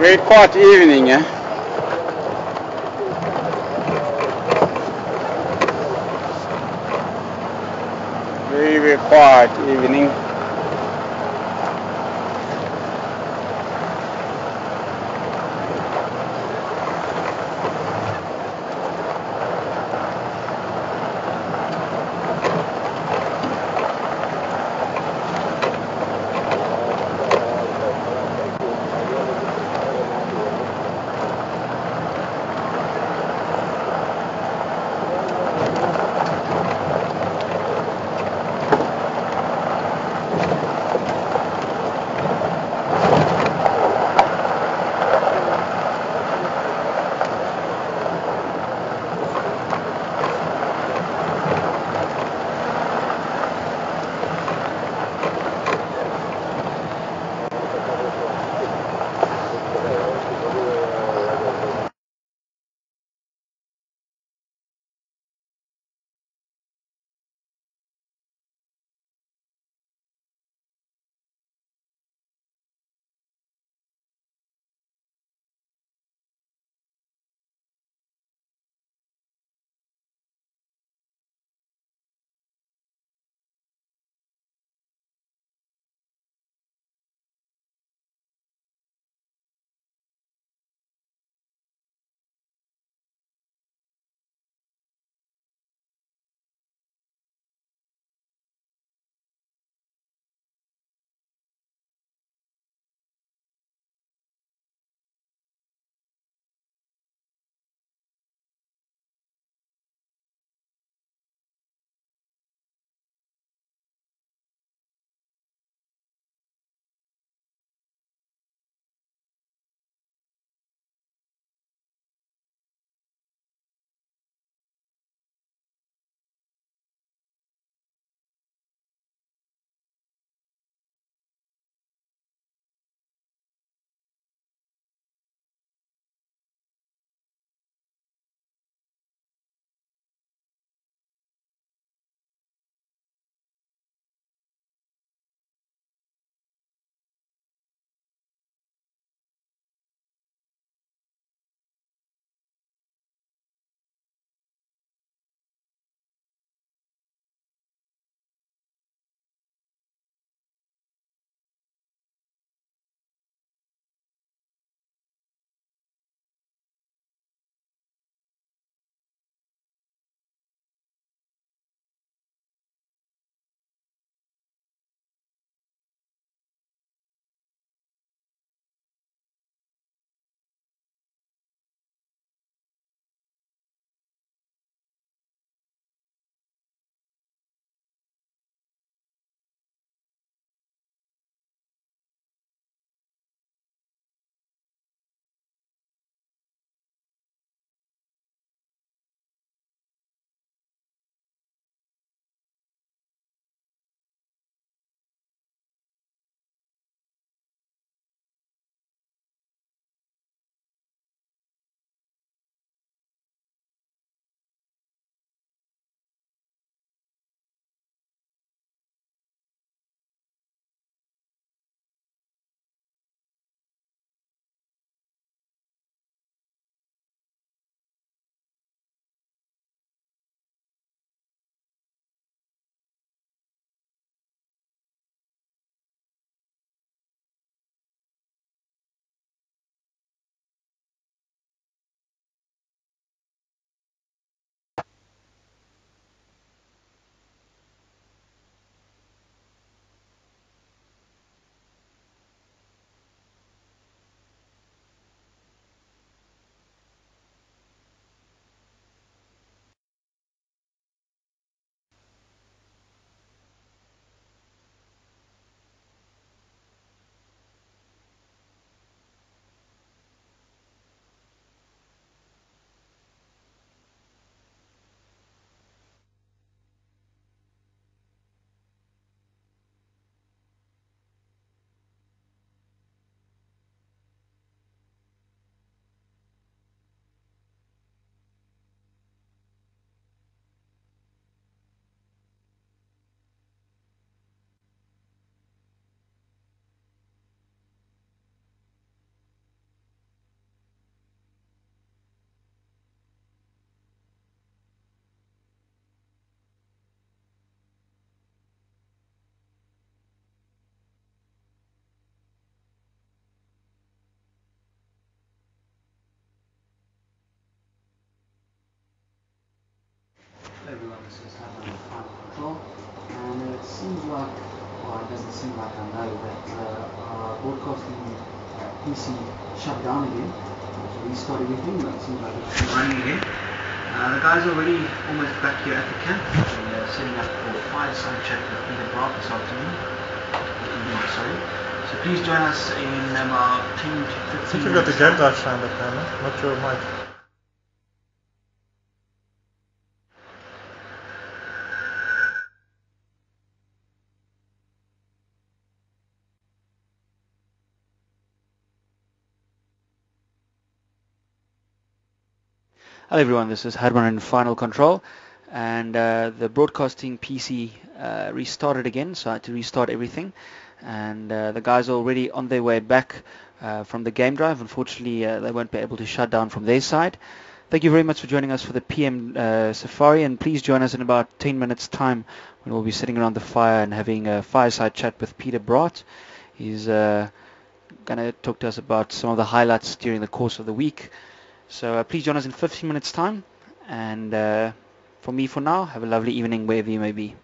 Very quiet evening, eh? Very, very quiet evening. this is happening in final control, and it seems like, well, it doesn't seem like, I know that our broadcasting PC shut down again. So restart everything, but it seems like it's running again. The guys are already almost back here at the camp. They're setting up for a fireside chat with Peter Brock this afternoon. Sorry. So please join us in about 10 to 15 minutes. I think you've got the game drive sound up there, man. Not your mic. Hello everyone, this is Hadman in Final Control, and the broadcasting PC restarted again, so I had to restart everything, and the guys are already on their way back from the game drive. Unfortunately, they won't be able to shut down from their side. Thank you very much for joining us for the PM Safari, and please join us in about 10 minutes time when we'll be sitting around the fire and having a fireside chat with Peter Brat. He's going to talk to us about some of the highlights during the course of the week. So please join us in 15 minutes time, and for me for now, have a lovely evening wherever you may be.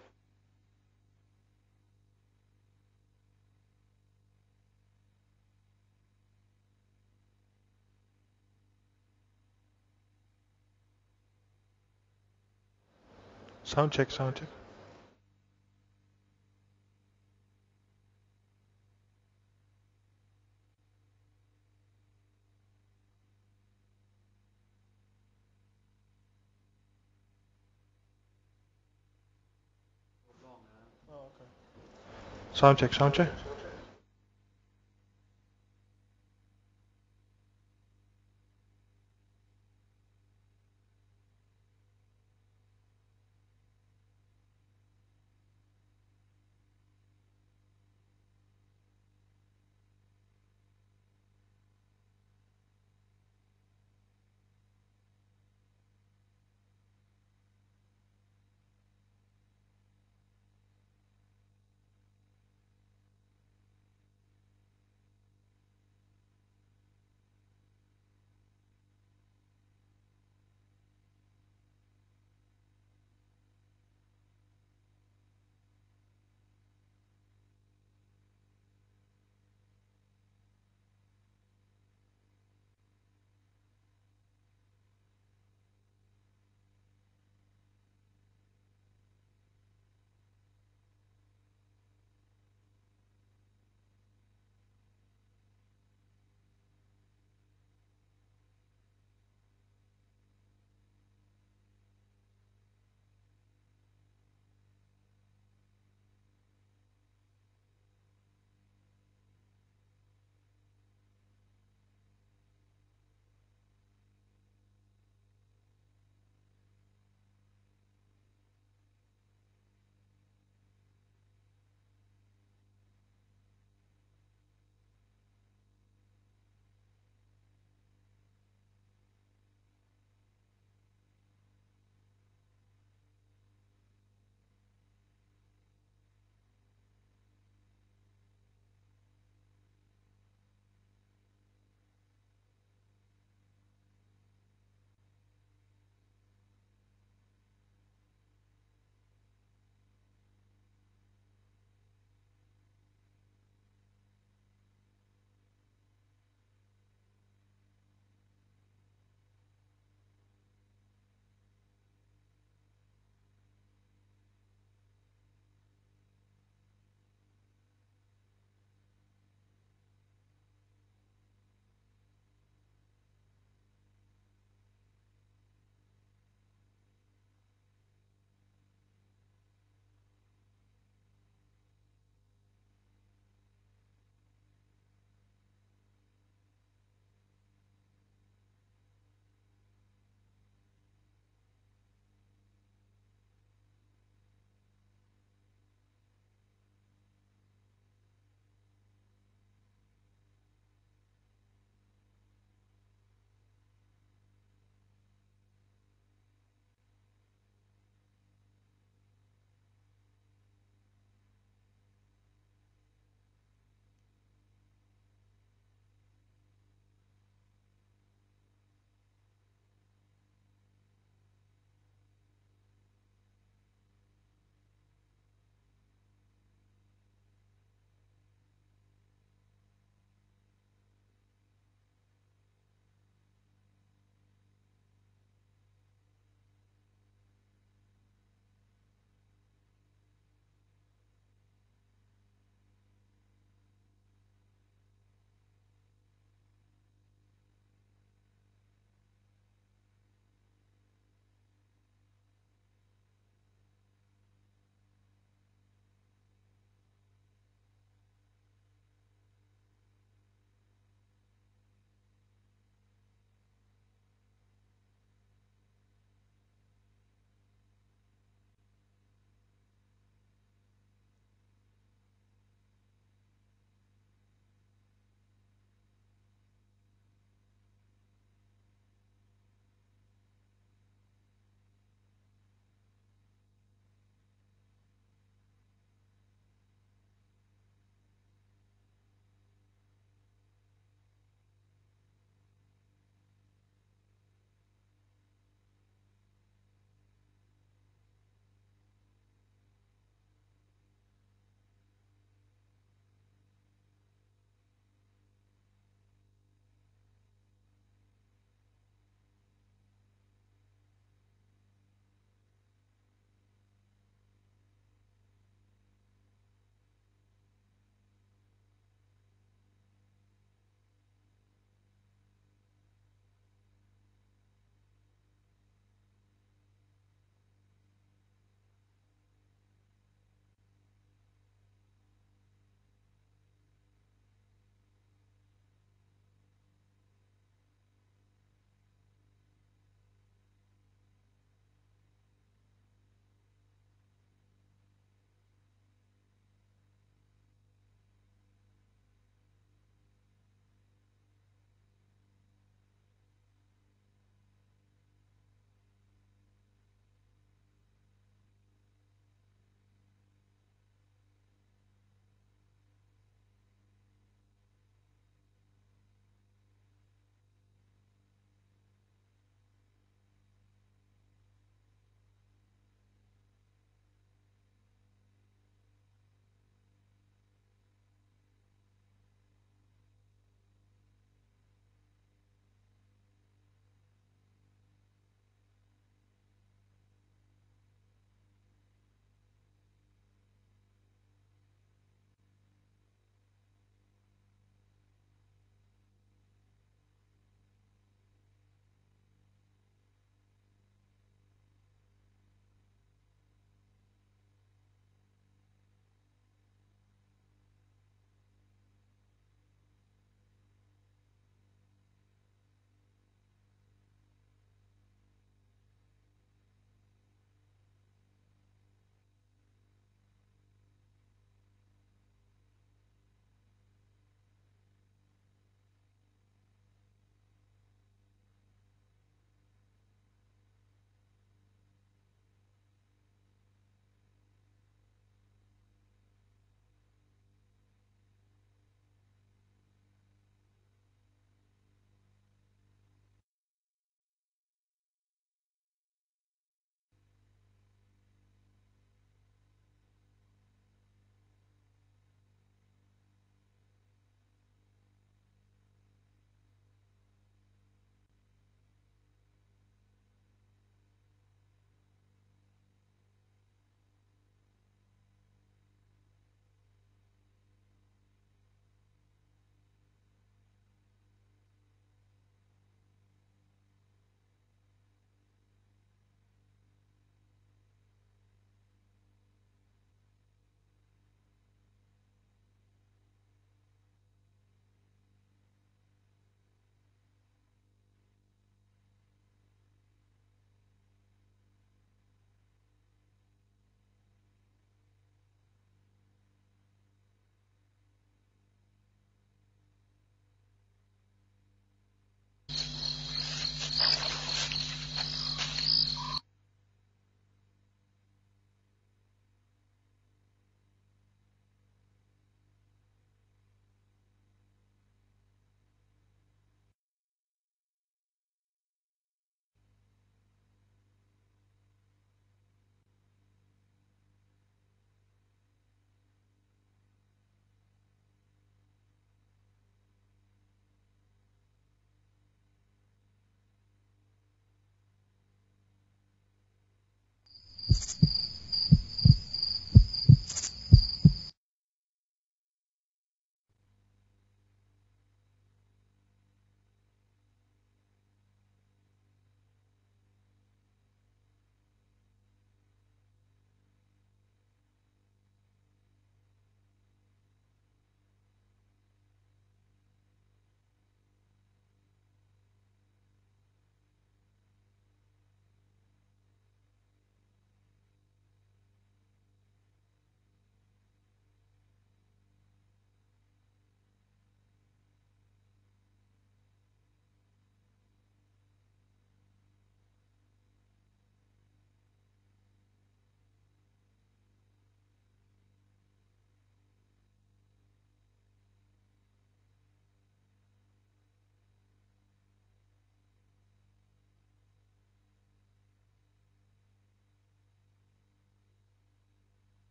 Sound check, sound check. Oh, okay. Sound check, sound check.